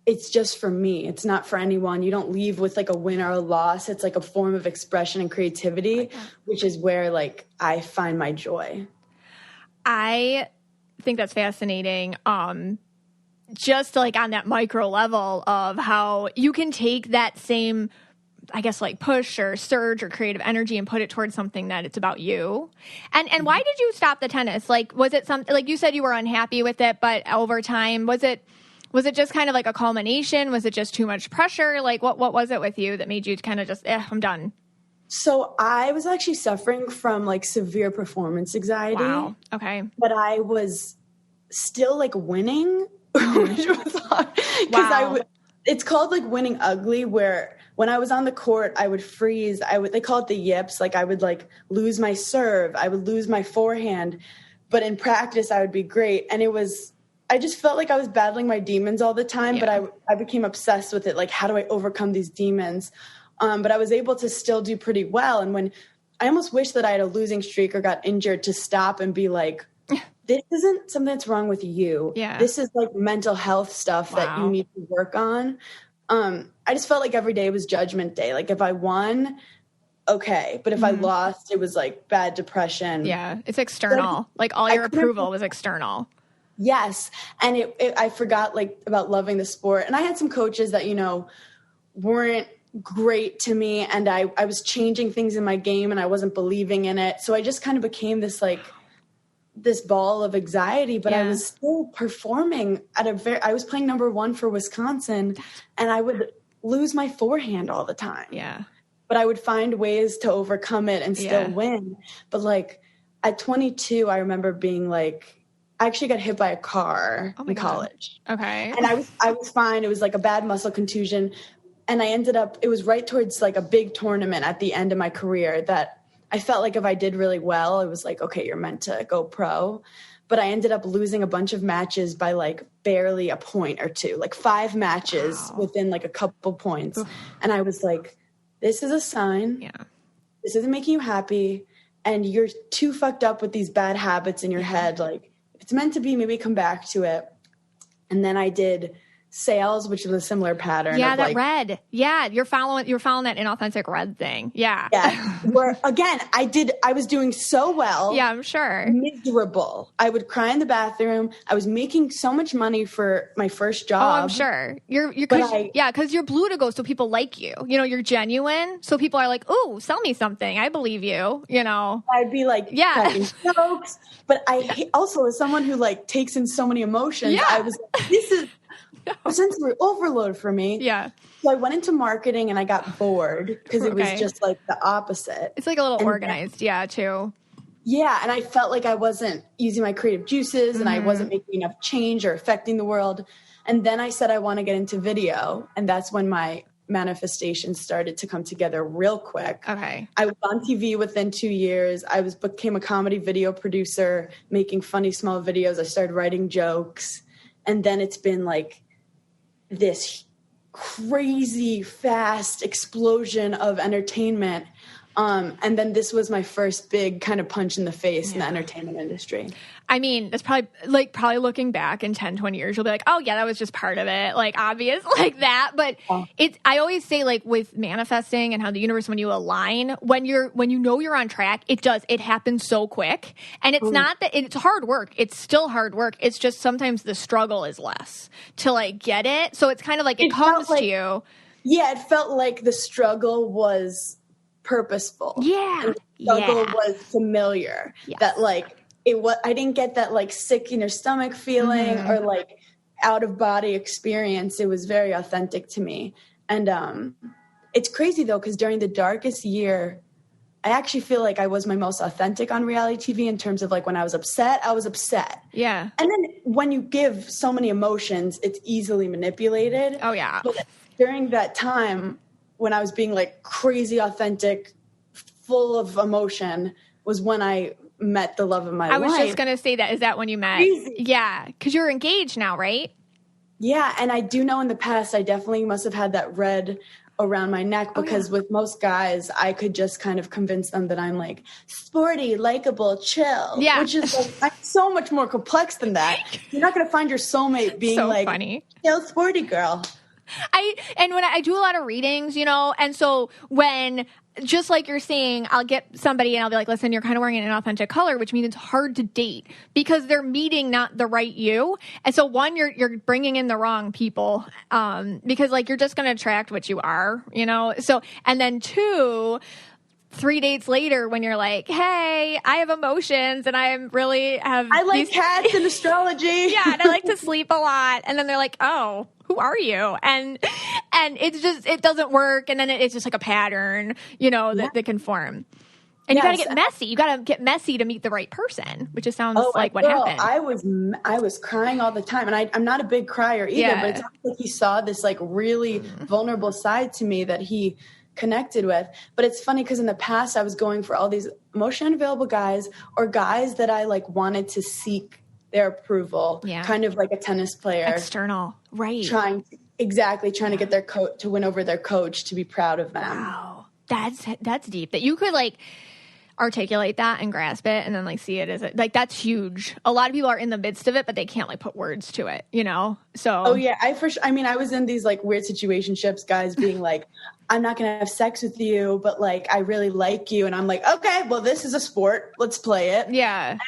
it's just for me. It's not for anyone. You don't leave with like a win or a loss. It's like a form of expression and creativity, which is where like I find my joy. I think that's fascinating. Just like on that micro level of how you can take that same, I guess, like push or surge or creative energy and put it towards something that it's about you. And why did you stop the tennis? Like, was it something, like you said you were unhappy with it, but over time, was it just kind of like a culmination? Was it just too much pressure? Like, what was it with you that made you kind of just, I'm done? So I was actually suffering from like severe performance anxiety. Wow. Okay. But I was still like winning, which was hard. Because it's called like winning ugly, where when I was on the court, I would freeze. They call it the yips. Like I would like lose my serve. I would lose my forehand. But in practice, I would be great. And I just felt like I was battling my demons all the time, but I became obsessed with it. Like, how do I overcome these demons? But I was able to still do pretty well. And when I almost wish that I had a losing streak or got injured to stop and be like, this isn't something that's wrong with you. Yeah. This is like mental health stuff that you need to work on. I just felt like every day was judgment day. Like if I won, okay. But if I lost, it was like bad depression. Yeah. It's external. Like all your approval was external. Yes. And I forgot like about loving the sport. And I had some coaches that, weren't great to me. And I was changing things in my game and I wasn't believing in it. So I just kind of became this ball of anxiety, but I was still performing I was playing number 1 for Wisconsin and I would lose my forehand all the time. Yeah. But I would find ways to overcome it and still win. But like at 22, I remember being like, I actually got hit by a car in college. Okay. And I was fine. It was like a bad muscle contusion. And it was right towards like a big tournament at the end of my career that I felt like if I did really well, it was like, okay, you're meant to go pro. But I ended up losing a bunch of matches by like barely a point or two, like 5 matches within like a couple points. Oof. And I was like, this is a sign. Yeah. This isn't making you happy. And you're too fucked up with these bad habits in your head. Like, if it's meant to be, maybe come back to it. And then I did sales, which was a similar pattern. Yeah, that red. Yeah, you're following that inauthentic red thing. Yeah. Yeah. Where again, I was doing so well. Yeah, I'm sure. Miserable. I would cry in the bathroom. I was making so much money for my first job. Oh, I'm sure. Because you're blue to go, so people like you. You're genuine, so people are like, "Ooh, sell me something. I believe you." I'd be like, cracking jokes. But I also, as someone who like takes in so many emotions, I was like, this is a sensory overload for me. Yeah. So I went into marketing and I got bored because it was just like the opposite. It's like a little organized, too. Yeah, and I felt like I wasn't using my creative juices and I wasn't making enough change or affecting the world. And then I said I want to get into video, and that's when my manifestations started to come together real quick. Okay. I was on TV within 2 years. I became a comedy video producer, making funny small videos. I started writing jokes. And then it's been like this crazy fast explosion of entertainment. And then this was my first big kind of punch in the face in the entertainment industry. I mean, it's probably looking back in 10, 20 years, you'll be like, oh yeah, that was just part of it. Like obvious like that. But I always say like with manifesting and how the universe, when you align, when you know you're on track, it happens so quick. And it's not that it's hard work. It's still hard work. It's just sometimes the struggle is less to like get it. So it's kind of like it comes to you. Yeah. It felt like the struggle was purposeful. Yeah. And the struggle was familiar. Yes. That like, I didn't get that like sick in your stomach feeling or like out of body experience. It was very authentic to me. And it's crazy though, because during the darkest year, I actually feel like I was my most authentic on reality TV in terms of like when I was upset. Yeah. And then when you give so many emotions, it's easily manipulated. Oh yeah. But during that time when I was being like crazy authentic, full of emotion, was when I met the love of my life. I was just going to say that. Is that when you met? Crazy. Yeah. Because you're engaged now, right? Yeah. And I do know in the past, I definitely must have had that red around my neck because with most guys, I could just kind of convince them that I'm like sporty, likable, chill. Yeah. Which is like, I'm so much more complex than that. You're not going to find your soulmate being so like, funny. Chill, sporty girl. And when I do a lot of readings, you know, and so when, just like you're saying, I'll get somebody and I'll be like, listen, you're kind of wearing an inauthentic color, which means it's hard to date because they're meeting not the right you. And so one, you're bringing in the wrong people, because like, you're just going to attract what you are, you know? So, and then two, 3 dates later when you're like, hey, I have emotions and I like cats and astrology. Yeah. And I like to sleep a lot. And then they're like, oh, who are you? And it's just, it doesn't work. And then it's just like a pattern, you know, that can form. And you got to get messy. You got to get messy to meet the right person, which just sounds like what happened. I was crying all the time. And I'm not a big crier either, but it's like he saw this like really vulnerable side to me that he connected with. But it's funny because in the past I was going for all these emotionally unavailable guys or guys that I like wanted to seek their approval, kind of like a tennis player. External, right. Trying to get their coach to win over their coach to be proud of them. Wow. That's deep. That you could like articulate that and grasp it and then like see it as like that's huge. A lot of people are in the midst of it, but they can't like put words to it, you know? So I was in these like weird situationships, guys being like, I'm not going to have sex with you, but like, I really like you. And I'm like, okay, well, this is a sport. Let's play it. Yeah.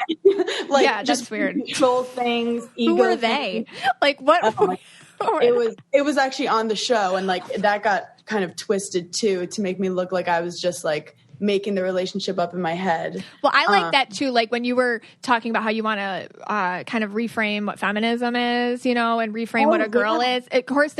Like, just weird. Control things. Who were they? Like, what? It was actually on the show. And like, that got kind of twisted too, to make me look like I was just like making the relationship up in my head. Well, I like that too. Like when you were talking about how you want to kind of reframe what feminism is, you know, and reframe what a girl is. Of course,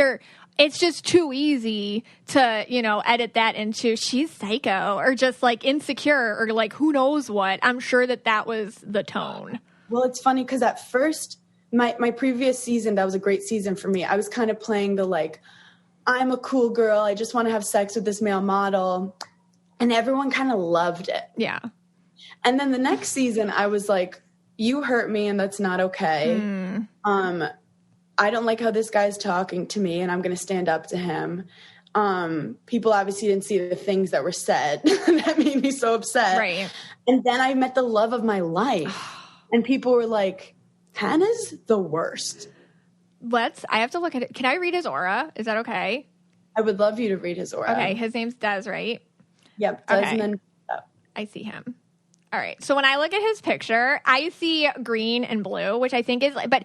it's just too easy to, you know, edit that into she's psycho or just like insecure or like who knows what. I'm sure that was the tone. Well, it's funny because at first, my previous season, that was a great season for me. I was kind of playing the like, I'm a cool girl. I just want to have sex with this male model. And everyone kind of loved it. Yeah. And then the next season, I was like, you hurt me and that's not okay. I don't like how this guy's talking to me and I'm going to stand up to him. People obviously didn't see the things that were said that made me so upset. Right. And then I met the love of my life. And people were like, Hannah's the worst. I have to look at it. Can I read his aura? Is that okay? I would love you to read his aura. Okay. His name's Des, right? Yep. Des and then I see him. All right. So when I look at his picture, I see green and blue, which I think is, but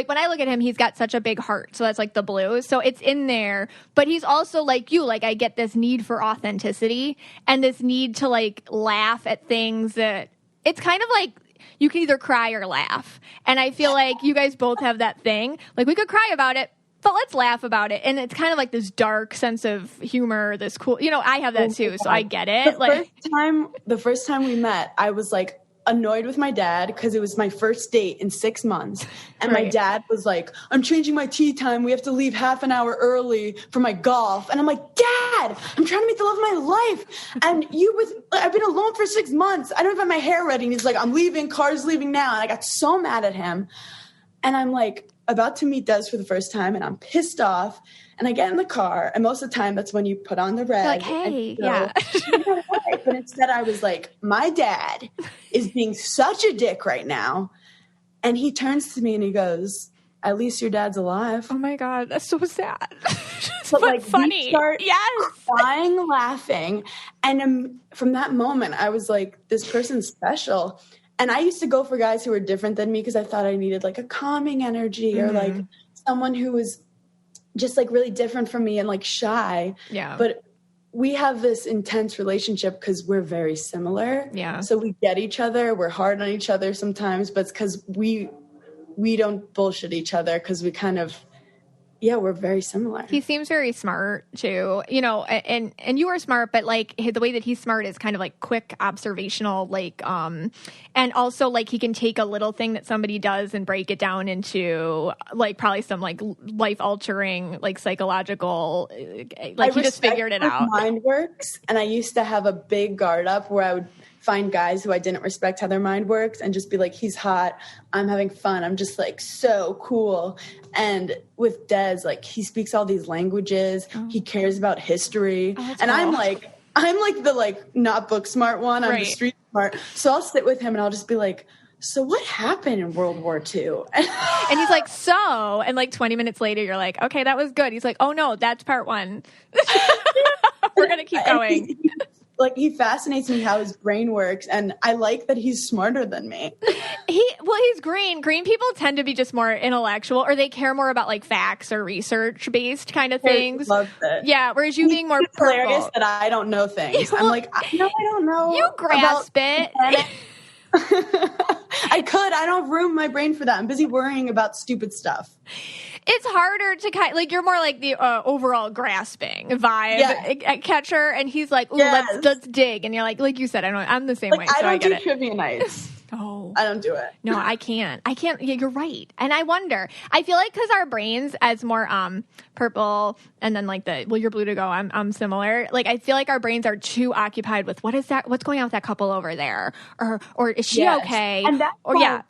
when I look at him, he's got such a big heart. So that's like the blue. So it's in there, but he's also like you, like I get this need for authenticity and this need to like laugh at things that it's kind of like you can either cry or laugh. And I feel like you guys both have that thing. Like we could cry about it, but let's laugh about it. And it's kind of like this dark sense of humor, this cool, you know, I have that too. So I get it. The first time we met, I was like annoyed with my dad because it was my first date in 6 months. And my dad was like, I'm changing my tea time. We have to leave half an hour early for my golf. And I'm like, Dad, I'm trying to meet the love of my life. And I've been alone for 6 months. I don't even have my hair ready. And he's like, I'm leaving. Car's leaving now. And I got so mad at him. And I'm like, about to meet Des for the first time, and I'm pissed off. And I get in the car, and most of the time that's when you put on the red. Like, hey, But instead I was like, my dad is being such a dick right now. And he turns to me and he goes, at least your dad's alive. Oh my God, that's so sad. But like funny. We start crying, laughing. And from that moment, I was like, this person's special. And I used to go for guys who were different than me because I thought I needed like a calming energy or like someone who was just like really different from me and like shy. Yeah. But we have this intense relationship because we're very similar. Yeah. So we get each other. We're hard on each other sometimes, but it's because we don't bullshit each other because we kind of, we're very similar. He seems very smart too, you know, and you are smart, but like the way that he's smart is kind of like quick observational, like, and also like he can take a little thing that somebody does and break it down into like probably some like life altering, like psychological, like he just figured it out. Mind works. And I used to have a big guard up where I would find guys who I didn't respect how their mind works and just be like, he's hot, I'm having fun, I'm just like so cool. And with Des, like he speaks all these languages, he cares about history, and cool. I'm like the like not book smart one, I'm the street smart. So I'll sit with him and I'll just be like, so what happened in World War II? And he's like, so, and like 20 minutes later, you're like, okay, that was good. He's like, oh no, that's part one. We're going to keep going. He fascinates me how his brain works, and I like that he's smarter than me. He's green. Green people tend to be just more intellectual, or they care more about like facts or research based kind of things. Love it. Yeah, whereas you being more purple. Hilarious that I don't know things. I'm like, no, I don't know. You grasp it. I could. I don't have room in my brain for that. I'm busy worrying about stupid stuff. It's harder to like you're more like the overall grasping vibe catcher, and he's like, ooh, let's dig, and you're like you said, I'm the same way. So I get do it. trivia nights. Oh, I don't do it. No, I can't. Yeah, you're right. And I wonder. I feel like because our brains, as more purple, and then like you're blue to go. I'm similar. Like I feel like our brains are too occupied with what is that? What's going on with that couple over there? Or is she okay? And that's or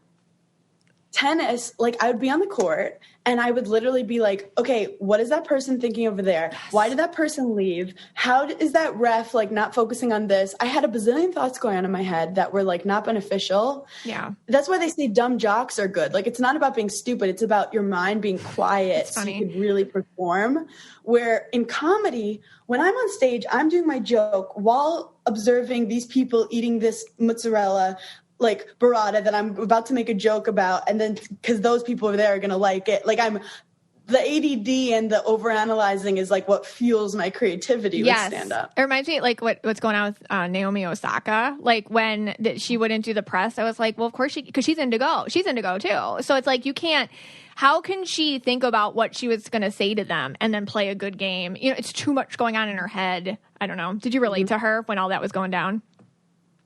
tennis, like I would be on the court and I would literally be like, okay, what is that person thinking over there? Yes. Why did that person leave? How is that ref like not focusing on this? I had a bazillion thoughts going on in my head that were like not beneficial. Yeah. That's why they say dumb jocks are good. Like it's not about being stupid. It's about your mind being quiet so you can really perform. Where in comedy, when I'm on stage, I'm doing my joke while observing these people eating this mozzarella like burrata that I'm about to make a joke about, and then because those people over there are gonna like it. Like the ADD and the overanalyzing is like what fuels my creativity with stand up. It reminds me like what's going on with Naomi Osaka. Like when she wouldn't do the press, I was like, well, of course because she's indigo. She's indigo too. So it's like you can't. How can she think about what she was going to say to them and then play a good game? You know, it's too much going on in her head. I don't know. Did you relate to her when all that was going down?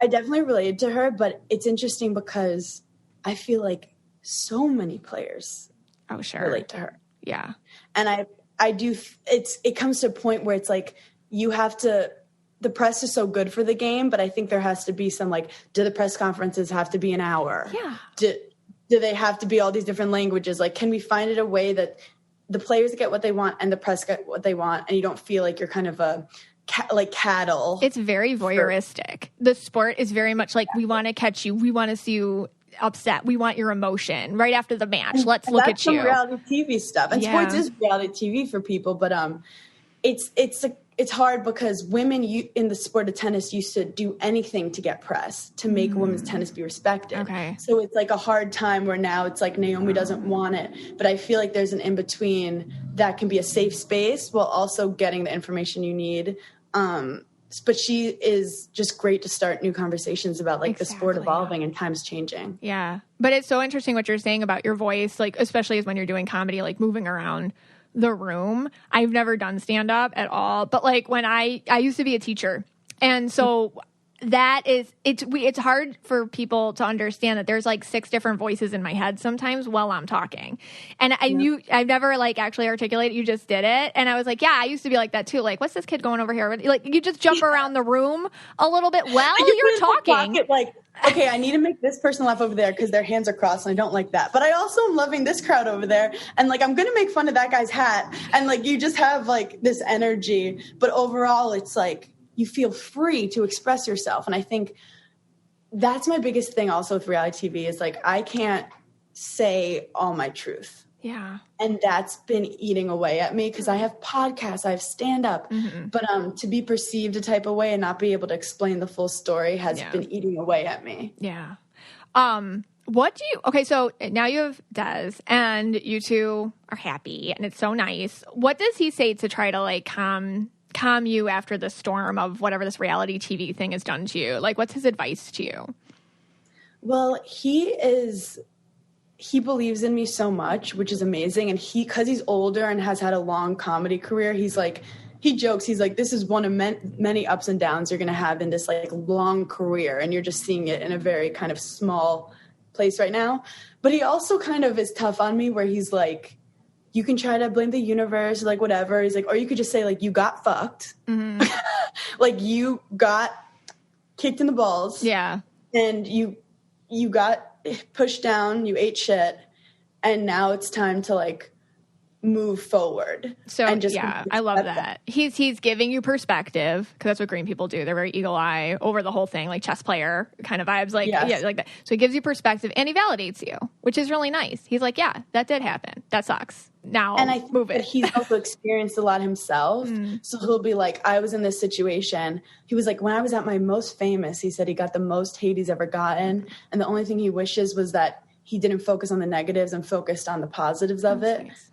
I definitely related to her, but it's interesting because I feel like so many players relate to her. Yeah. And I do, it comes to a point where it's like, you have to, the press is so good for the game, but I think there has to be some like, do the press conferences have to be an hour? Yeah. Do they have to be all these different languages? Like, can we find it a way that the players get what they want and the press get what they want, and you don't feel like you're kind of like cattle? It's very voyeuristic. The sport is very much like, we want to catch you. We want to see you upset. We want your emotion right after the match. Let's look at you. That's some reality TV stuff. And sports is reality TV for people, but it's hard because women in the sport of tennis used to do anything to get press, to make women's tennis be respected. Okay. So it's like a hard time where now it's like Naomi doesn't want it. But I feel like there's an in-between that can be a safe space while also getting the information you need. But she is just great to start new conversations about like the sport evolving and times changing. Yeah. But it's so interesting what you're saying about your voice, like especially as when you're doing comedy, like moving around the room. I've never done stand up at all, but like when I used to be a teacher, and so that is it's hard for people to understand that there's like 6 different voices in my head sometimes while I'm talking, and I've never like actually articulated. You just did it, and I was like, yeah, I used to be like that too. Like, what's this kid going over here? Like, you just jump around the room a little bit while you're talking. Like, okay, I need to make this person laugh over there because their hands are crossed and I don't like that. But I also am loving this crowd over there. And like, I'm going to make fun of that guy's hat. And like, you just have like this energy. But overall, it's like you feel free to express yourself. And I think that's my biggest thing also with reality TV is like, I can't say all my truth. Yeah. And that's been eating away at me because I have podcasts, I have stand-up. Mm-hmm. But to be perceived a type of way and not be able to explain the full story has been eating away at me. Yeah. Okay, so now you have Des and you two are happy and it's so nice. What does he say to try to like calm you after the storm of whatever this reality TV thing has done to you? Like, what's his advice to you? Well, he believes in me so much, which is amazing. And because he's older and has had a long comedy career, he's like, he jokes, he's like, this is one of many ups and downs you're going to have in this like long career. And you're just seeing it in a very kind of small place right now. But he also kind of is tough on me where he's like, you can try to blame the universe, like whatever. He's like, or you could just say like, you got fucked. Mm-hmm. Like you got kicked in the balls. Yeah. And you got pushed down, you ate shit, and now it's time to like move forward. So and just I love that. He's giving you perspective, because that's what green people do. They're very eagle eye over the whole thing, like chess player kind of vibes, like yeah, like that. So he gives you perspective and he validates you, which is really nice. He's like, yeah, that did happen. That sucks. Now and I think move it. That he's also experienced a lot himself. So he'll be like, I was in this situation. He was like, when I was at my most famous, he said he got the most hate he's ever gotten, and the only thing he wishes was that he didn't focus on the negatives and focused on the positives of it. Nice.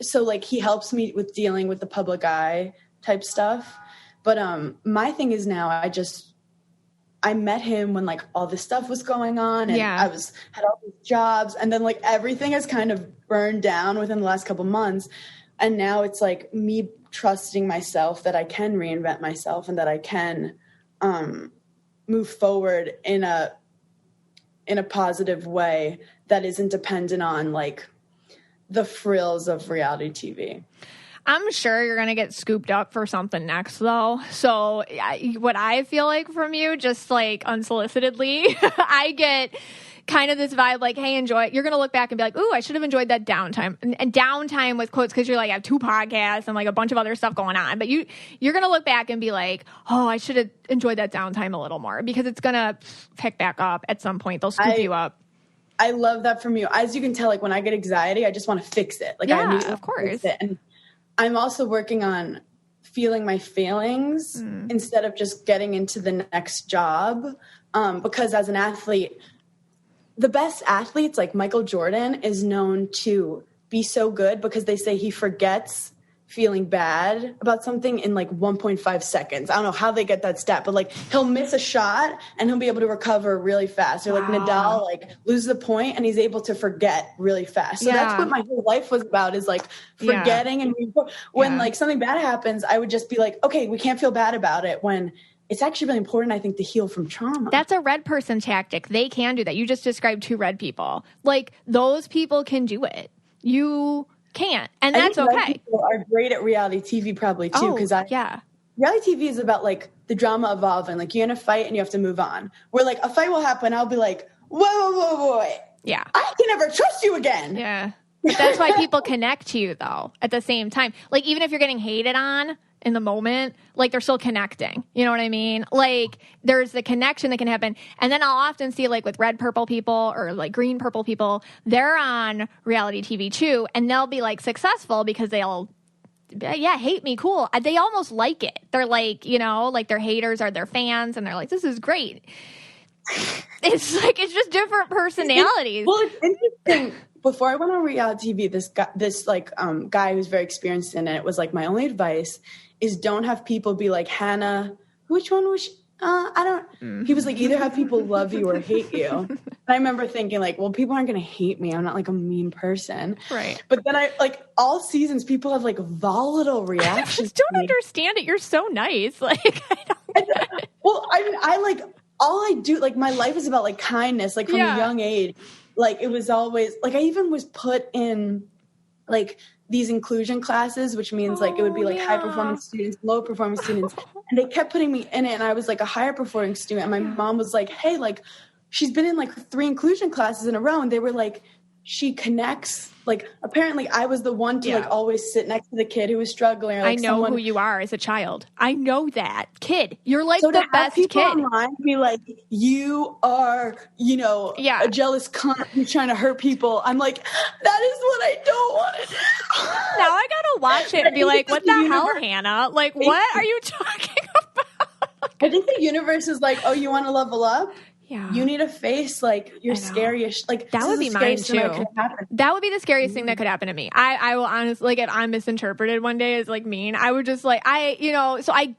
So like he helps me with dealing with the public eye type stuff. But my thing is now I met him when like all this stuff was going on, and I had all these jobs, and then like everything has kind of burned down within the last couple months. And now it's like me trusting myself that I can reinvent myself and that I can move forward in a positive way that isn't dependent on like the frills of reality TV. I'm sure you're going to get scooped up for something next, though. So what I feel like from you, just like unsolicitedly, I get kind of this vibe like, hey, enjoy it. You're going to look back and be like, ooh, I should have enjoyed that downtime. And downtime with quotes, because you're like, I have 2 podcasts and like a bunch of other stuff going on. But you're going to look back and be like, oh, I should have enjoyed that downtime a little more, because it's going to pick back up at some point. They'll scoop you up. I love that from you. As you can tell, like when I get anxiety, I just want to fix it. Like I of course. Fix it. And I'm also working on feeling my feelings instead of just getting into the next job. Because as an athlete, the best athletes like Michael Jordan is known to be so good because they say he forgets feeling bad about something in like 1.5 seconds. I don't know how they get that stat, but like he'll miss a shot and he'll be able to recover really fast. Or like Nadal like loses a point and he's able to forget really fast. So that's what my whole life was about, is like forgetting. And when like something bad happens, I would just be like, okay, we can't feel bad about it, when it's actually really important, I think, to heal from trauma. That's a red person tactic. They can do that. You just described 2 red people. Like those people can do it. You can't, and that's okay. People are great at reality TV probably too, because reality TV is about like the drama evolving. Like you're in a fight and you have to move on. Where like a fight will happen, I'll be like, whoa, yeah, I can never trust you again. Yeah, but that's why people connect to you though. At the same time, like even if you're getting hated on in the moment, like they're still connecting. You know what I mean? Like there's the connection that can happen. And then I'll often see like with red purple people or like green purple people, they're on reality TV too, and they'll be like successful because they'll hate me, cool. They almost like it. They're like, you know, like their haters are their fans, and they're like, this is great. It's like, it's just different personalities. Well, it's interesting. Before I went on reality TV, this guy who's very experienced in it was like, my only advice is don't have people be like, Hannah, which one was she? I don't. He was like, either have people love you or hate you. And I remember thinking like, well, people aren't going to hate me. I'm not like a mean person. Right. But then I like all seasons, people have like volatile reactions. I just don't understand it. You're so nice. Like, I don't. Well, I like, all I do, like my life is about like kindness, like from a young age. Like it was always like, I even was put in like these inclusion classes, which means like it would be like high performance students, low performance students. And they kept putting me in it. And I was like a higher performing student. And my mom was like, hey, like she's been in like 3 inclusion classes in a row. And they were like, she connects. Like apparently I was the one to like always sit next to the kid who was struggling. Or, like, I know who you are as a child. I know that kid. You're like so the best people kid. Online be like, you are, you know, a jealous cunt who's trying to hurt people. I'm like, that is what I don't want to do. Now I gotta watch it and be like, what the hell, Hannah? Like, what are you talking about? I think the universe is like, oh, you want to level up? Yeah. You need a face like you're scariest. Like that would be mine too. That would be the scariest thing that could happen to me. I will honestly, like, if I'm misinterpreted one day as like mean, I would just like, so I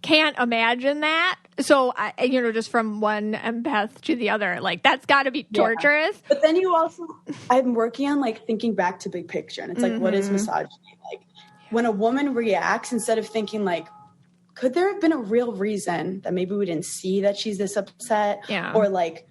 can't imagine that. So I, just from one empath to the other, like that's got to be torturous. Yeah. But then you also, I'm working on like thinking back to big picture, and it's like, what is misogyny? Like when a woman reacts, instead of thinking like, could there have been a real reason that maybe we didn't see that she's this upset? Yeah. Or like,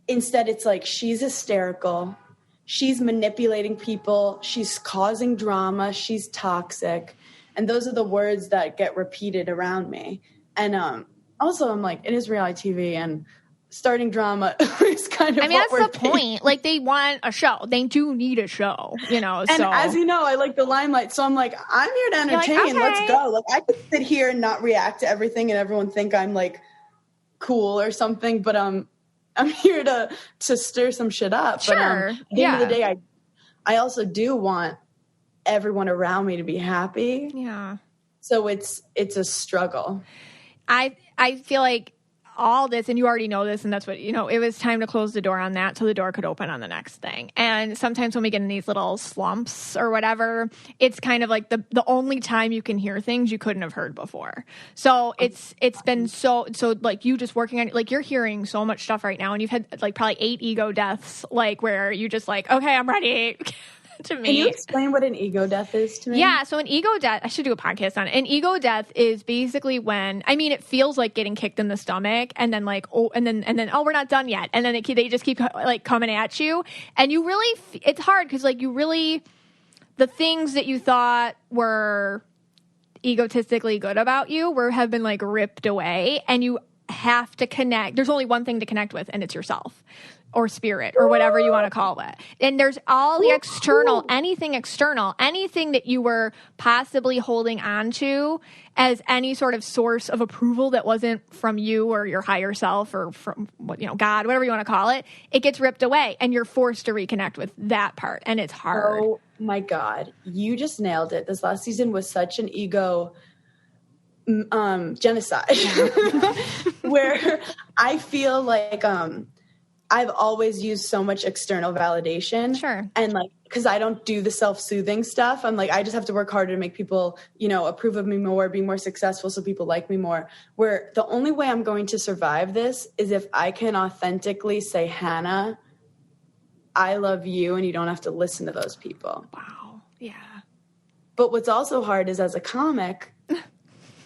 instead it's like, she's hysterical. She's manipulating people. She's causing drama. She's toxic. And those are the words that get repeated around me. And also I'm like, it is reality TV, and starting drama is kind of that's the point. Like, they want a show. They do need a show, And as you know, I like the limelight. So I'm like, I'm here to entertain. Like, okay. Let's go. Like, I could sit here and not react to everything and everyone think I'm like cool or something. But I'm here to stir some shit up. Sure. But at the end of the day, I also do want everyone around me to be happy. Yeah. So it's a struggle. I feel like all this, and you already know this, and that's what, it was time to close the door on that so the door could open on the next thing. And sometimes when we get in these little slumps or whatever, it's kind of like the only time you can hear things you couldn't have heard before. So it's been so like, you just working on, like, you're hearing so much stuff right now, and you've had like probably 8 ego deaths, like, where you just like, okay, I'm ready. To me. Can you explain what an ego death is to me? Yeah, so an ego death, I should do a podcast on it. An ego death is basically when, it feels like getting kicked in the stomach, and then like, and then, we're not done yet. And then they just keep like coming at you. And you really, it's hard because like the things that you thought were egotistically good about you have been like ripped away, and you have to connect. There's only one thing to connect with, and it's yourself. Or spirit, or whatever you want to call it. And there's all the external, anything that you were possibly holding on to as any sort of source of approval that wasn't from you or your higher self or from, God, whatever you want to call it, it gets ripped away, and you're forced to reconnect with that part. And it's hard. Oh my God. You just nailed it. This last season was such an ego genocide where I feel like, I've always used so much external validation. Sure. And like, because I don't do the self-soothing stuff. I'm like, I just have to work harder to make people, approve of me more, be more successful so people like me more. Where the only way I'm going to survive this is if I can authentically say, Hannah, I love you, and you don't have to listen to those people. Wow. Yeah. But what's also hard is, as a comic,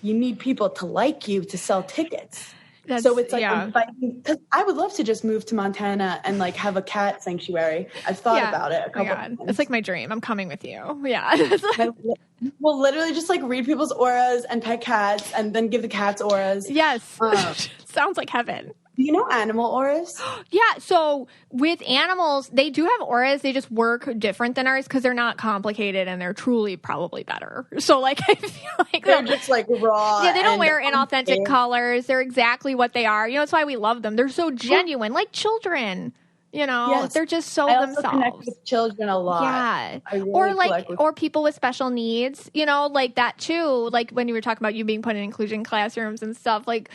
you need people to like you to sell tickets. So it's like, I'm fighting, because I would love to just move to Montana and like have a cat sanctuary. I've thought about it a couple times. It's like my dream. I'm coming with you. Yeah. We'll literally just like read people's auras and pet cats and then give the cats auras. Yes. Sounds like heaven. Do you know animal auras? Yeah. So with animals, they do have auras. They just work different than ours because they're not complicated, and they're truly probably better. So like, I feel like they're just like raw. Yeah, they don't wear inauthentic colors. They're exactly what they are. That's why we love them. They're so genuine, like children. Yes. They're just so I also themselves. Connect with children a lot. Yeah. Really or people with special needs, like that too. Like when you were talking about you being put in inclusion classrooms and stuff, like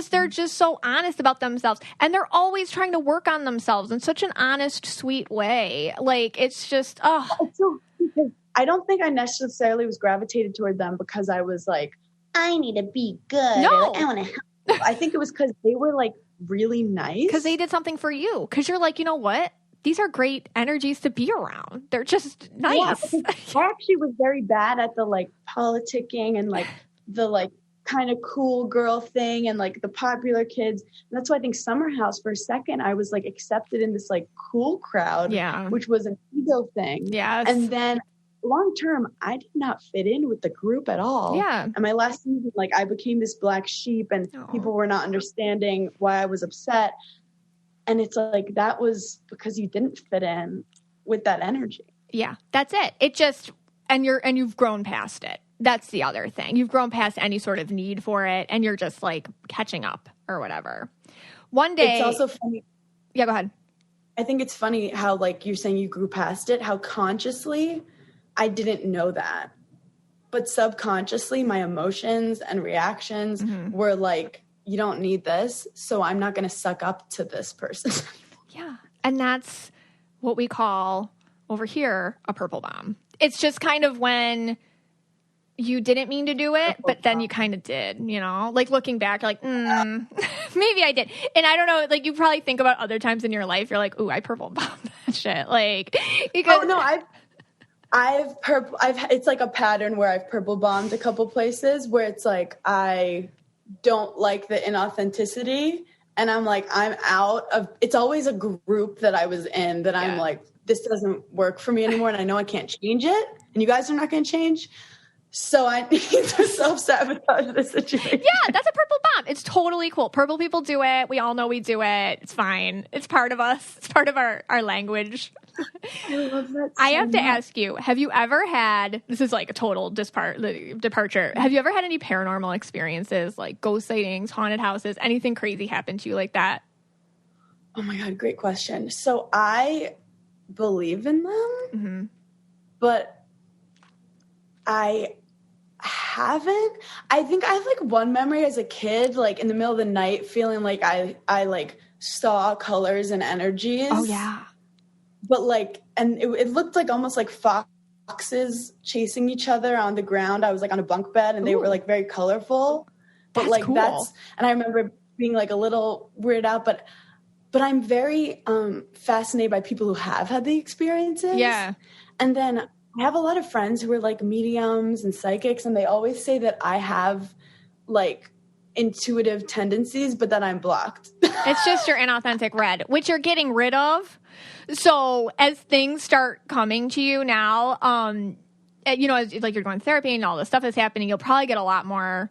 they're just so honest about themselves, and they're always trying to work on themselves in such an honest, sweet way. Like it's just, because I don't think I necessarily was gravitated toward them because I was like, I need to be good. No. I want to help. I think it was because they were like really nice. Because they did something for you. Because you're like, you know what? These are great energies to be around. They're just nice. Yeah, I actually was very bad at the like politicking and like the like kind of cool girl thing and like the popular kids. And that's why I think Summer House, for a second, I was like accepted in this like cool crowd, which was an ego thing. Yes. And then long term, I did not fit in with the group at all. Yeah. And my last season, like I became this black sheep, and people were not understanding why I was upset. And it's like, that was because you didn't fit in with that energy. Yeah, that's it. It just, and you've grown past it. That's the other thing. You've grown past any sort of need for it, and you're just like catching up or whatever. One day. It's also funny. Yeah, go ahead. I think it's funny how like you're saying you grew past it, how consciously I didn't know that. But subconsciously, my emotions and reactions were like, you don't need this, so I'm not going to suck up to this person. Yeah. And that's what we call over here a purple bomb. It's just kind of when you didn't mean to do it, but then you kind of did, like looking back, you're like, maybe I did. And I don't know, like you probably think about other times in your life, you're like, ooh, I purple bombed that shit. Like, because it's like a pattern where I've purple bombed a couple places where it's like, I don't like the inauthenticity. And I'm like, I'm out of, it's always a group that I was in that I'm like, this doesn't work for me anymore. And I know I can't change it. And you guys are not going to change. So I need to self-sabotage the situation. Yeah, that's a purple bomb. It's totally cool. Purple people do it. We all know we do it. It's fine. It's part of us. It's part of our language. I love that so I have to much. ask you, have you ever had, this is like a total departure, have you ever had any paranormal experiences, like ghost sightings, haunted houses, anything crazy happen to you like that? Oh my God, great question. So I believe in them, but I haven't. I think I have like one memory as a kid, like in the middle of the night, feeling like I like saw colors and energies. Oh yeah. But like, and it looked like almost like foxes chasing each other on the ground. I was like on a bunk bed and they were like very colorful. But That's like cool. and I remember being like a little weirded out, but I'm very fascinated by people who have had the experiences. Yeah. And then I have a lot of friends who are like mediums and psychics, and they always say that I have like intuitive tendencies, but that I'm blocked. It's just your inauthentic red, which you're getting rid of. So as things start coming to you now, you know, as, like you're going to therapy and all this stuff is happening, you'll probably get a lot more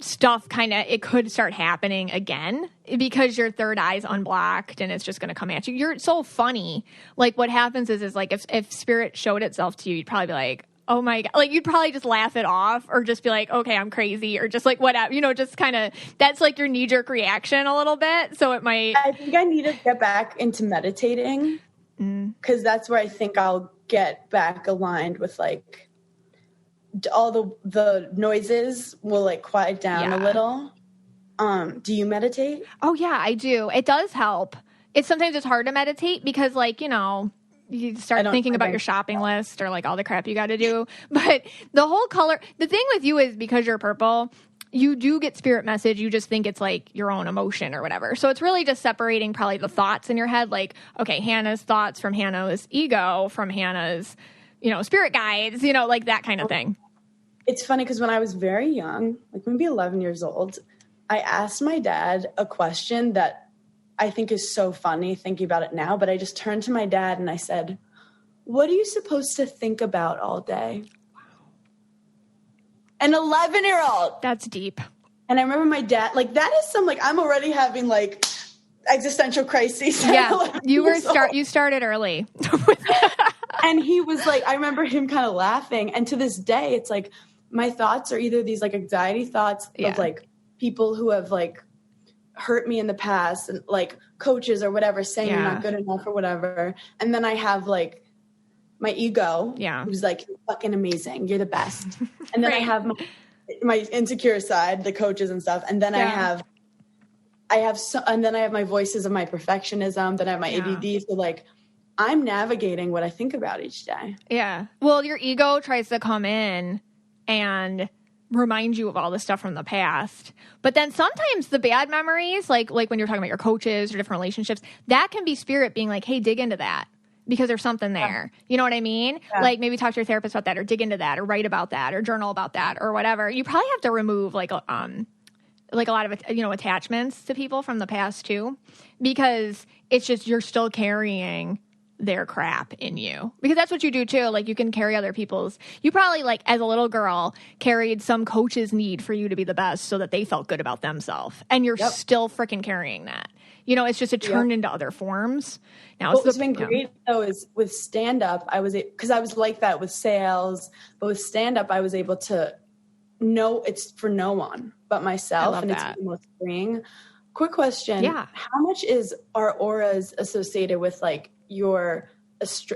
stuff it could start happening again because your third eye's unblocked and it's just going to come at you. You're so funny. Like what happens is like if spirit showed itself to you, you'd probably be like, oh my God, like you'd probably just laugh it off or just be like, okay, I'm crazy or just like whatever, you know, just kind of, that's like your knee-jerk reaction a little bit. So it might. I think I need to get back into meditating because that's where I think I'll get back aligned with like all the noises will like quiet down a little. Do you meditate? Oh yeah, I do. It does help. Sometimes it's hard to meditate because like, you know, you start thinking about your shopping list or like all the crap you got to do. But the whole color, the thing with you is because you're purple, you do get spirit message. You just think it's like your own emotion or whatever. So it's really just separating probably the thoughts in your head. Like, okay, Hannah's thoughts from Hannah's ego, from Hannah's, you know, spirit guides, you know, like that kind of thing. It's funny because when I was very young, like maybe 11 years old, I asked my dad a question that I think is so funny thinking about it now, but I just turned to my dad and I said, what are you supposed to think about all day? Wow. An 11-year-old. That's deep. And I remember my dad, like that is some, like I'm already having like existential crises. Yeah, you started early. And he was like, I remember him kind of laughing. And to this day, it's like my thoughts are either these like anxiety thoughts of like people who have like hurt me in the past and like coaches or whatever saying you're not good enough or whatever. And then I have like my ego who's like, you're fucking amazing. You're the best. And then I have my insecure side, the coaches and stuff. And then and then I have my voices of my perfectionism. Then I have my ADD. So like, I'm navigating what I think about each day. Yeah. Well, your ego tries to come in and remind you of all the stuff from the past. But then sometimes the bad memories, like when you're talking about your coaches or different relationships, that can be spirit being like, hey, dig into that because there's something there. You know what I mean? Yeah. Like maybe talk to your therapist about that or dig into that or write about that or journal about that or whatever. You probably have to remove like a lot of, you know, attachments to people from the past too, because it's just, you're still carrying their crap in you because that's what you do too. Like you can carry other people's, you probably like as a little girl carried some coach's need for you to be the best so that they felt good about themselves. And you're still freaking carrying that, you know, it's just, it turned into other forms. Now what's been great though is with stand-up, because I was like that with sales, but with stand-up, I was able to know it's for no one but myself. And it's the most freeing. Quick question. Yeah. How much is our auras associated with like your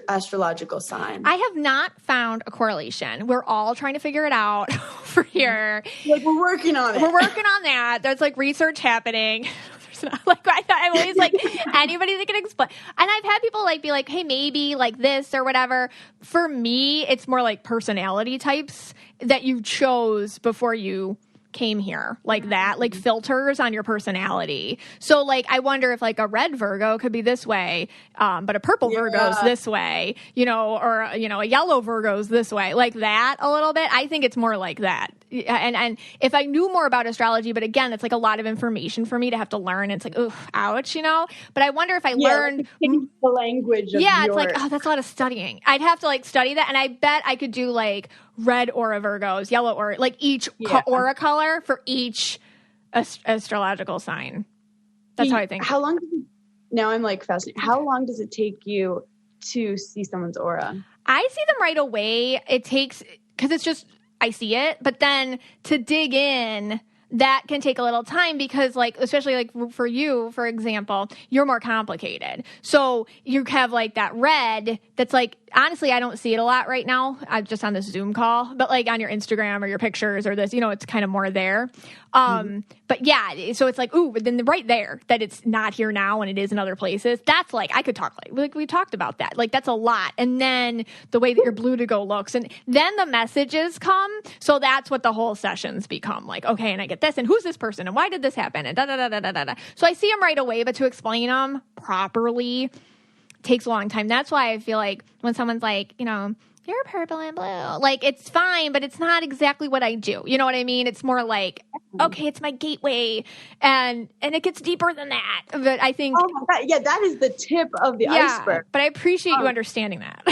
astrological sign? I have not found a correlation. We're all trying to figure it out over here. Like we're working on it. We're working on that. There's like research happening. There's not, like I'm always like anybody that can explain. And I've had people like be like, hey, maybe like this or whatever. For me, it's more like personality types that you chose before you came here, like that, like filters on your personality. So like I wonder if like a red Virgo could be this way, but a purple Virgo's this way, you know, or you know, a yellow Virgo's this way, like that a little bit. I think it's more like that. And if I knew more about astrology, but again, it's like a lot of information for me to have to learn. It's like, oof, ouch, you know. But I wonder if I learned the language. It's like, oh, that's a lot of studying. I'd have to like study that, and I bet I could do like red aura Virgos, yellow aura, like each aura color for each astrological sign. That's how I think. How long? Now I'm like fascinated. How long does it take you to see someone's aura? I see them right away. It takes, because it's just, I see it, but then to dig in, that can take a little time because, like, especially like for you, for example, you're more complicated. So you have like that red that's like, honestly, I don't see it a lot right now. I'm just on this Zoom call, but like on your Instagram or your pictures or this, you know, it's kind of more there. But yeah, so it's like, ooh, but then right there that it's not here now and it is in other places. That's like, I could talk like we talked about that. Like that's a lot. And then the way that your blue to go looks, and then the messages come. So that's what the whole sessions become like, okay, and I get this, and who's this person, and why did this happen, and da da da da da da. So I see them right away, but to explain them properly takes a long time. That's why I feel like when someone's like, you know, you're purple and blue, like it's fine, but it's not exactly what I do. You know what I mean? It's more like, okay, it's my gateway, and it gets deeper than that. But I think, oh my God, yeah, that is the tip of the iceberg. But I appreciate you understanding that.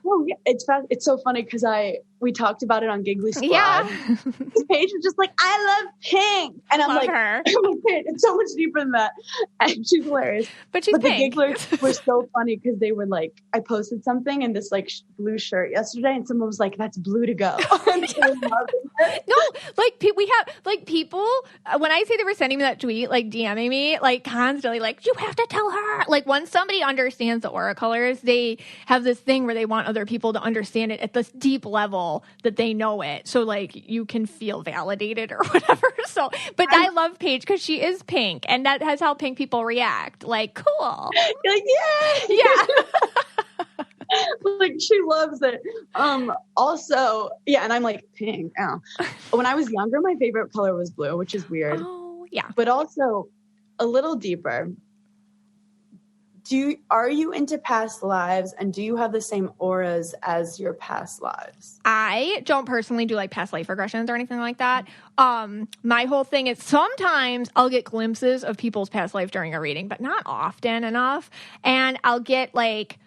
Well, yeah, it's so funny because we talked about it on Giggly Squad. Yeah. Paige was just like, I love pink. And I'm love like, her. It's so much deeper than that. And she's hilarious. But she's pink. The Gigglers were so funny because they were like, I posted something in this like blue shirt yesterday and someone was like, that's blue to go. No, like we have like people, when I say they were sending me that tweet, like DMing me, like constantly, like, you have to tell her. Like once somebody understands the aura colors, they have this thing where they want other people to understand it at this deep level that they know it, so like you can feel validated or whatever. So, but I love Paige because she is pink, and that has how pink people react. Like, cool. You're like, yeah. Like she loves it. Also, yeah, and I'm like, pink. Oh. When I was younger, my favorite color was blue, which is weird. Oh, yeah. But also a little deeper. Are you into past lives, and do you have the same auras as your past lives? I don't personally do like past life regressions or anything like that. My whole thing is sometimes I'll get glimpses of people's past life during a reading, but not often enough. And I'll get like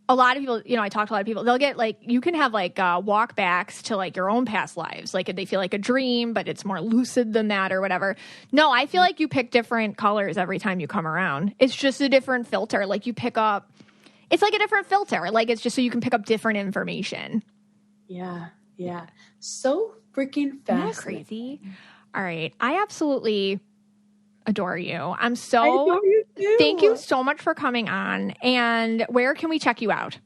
a lot of people, you know, I talk to a lot of people, they'll get like, you can have like walk backs to like your own past lives. Like they feel like a dream, but it's more lucid than that or whatever. No, I feel like you pick different colors every time you come around. It's just a different filter. Like you pick up, it's like a different filter. Like it's just so you can pick up different information. Yeah. Yeah. So freaking fast. Isn't that crazy? All right. I absolutely adore you. I adore you too. Thank you so much for coming on. And where can we check you out?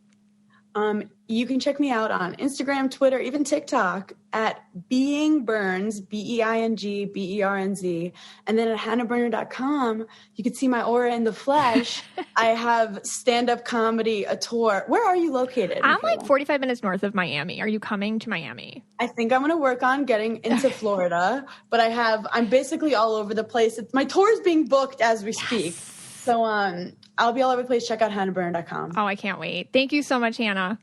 You can check me out on Instagram, Twitter, even TikTok at Being Burns, BEING, BERNZ. And then at hannahberner.com, you can see my aura in the flesh. I have stand-up comedy, a tour. Where are you located? I'm like 45 minutes north of Miami. Are you coming to Miami? I think I'm going to work on getting into Florida, but I'm basically all over the place. My tour is being booked as we speak. So I'll be all over the place. Check out hannahberner.com. Oh, I can't wait. Thank you so much, Hannah.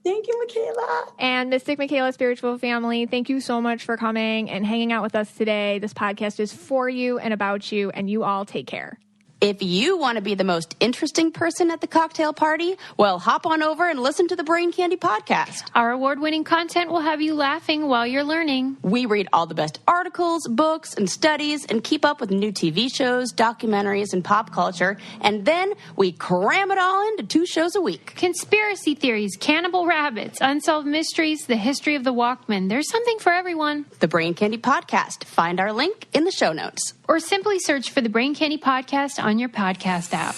Thank you, Michaela. And Mystic Michaela Spiritual Family, thank you so much for coming and hanging out with us today. This podcast is for you and about you, and you all take care. If you want to be the most interesting person at the cocktail party, well, hop on over and listen to the Brain Candy podcast. Our award-winning content will have you laughing while you're learning. We read all the best articles, books, and studies and keep up with new TV shows, documentaries, and pop culture. And then we cram it all into 2 shows a week. Conspiracy theories, cannibal rabbits, unsolved mysteries, the history of the Walkman. There's something for everyone. The Brain Candy podcast. Find our link in the show notes. Or simply search for the Brain Candy podcast on your podcast app.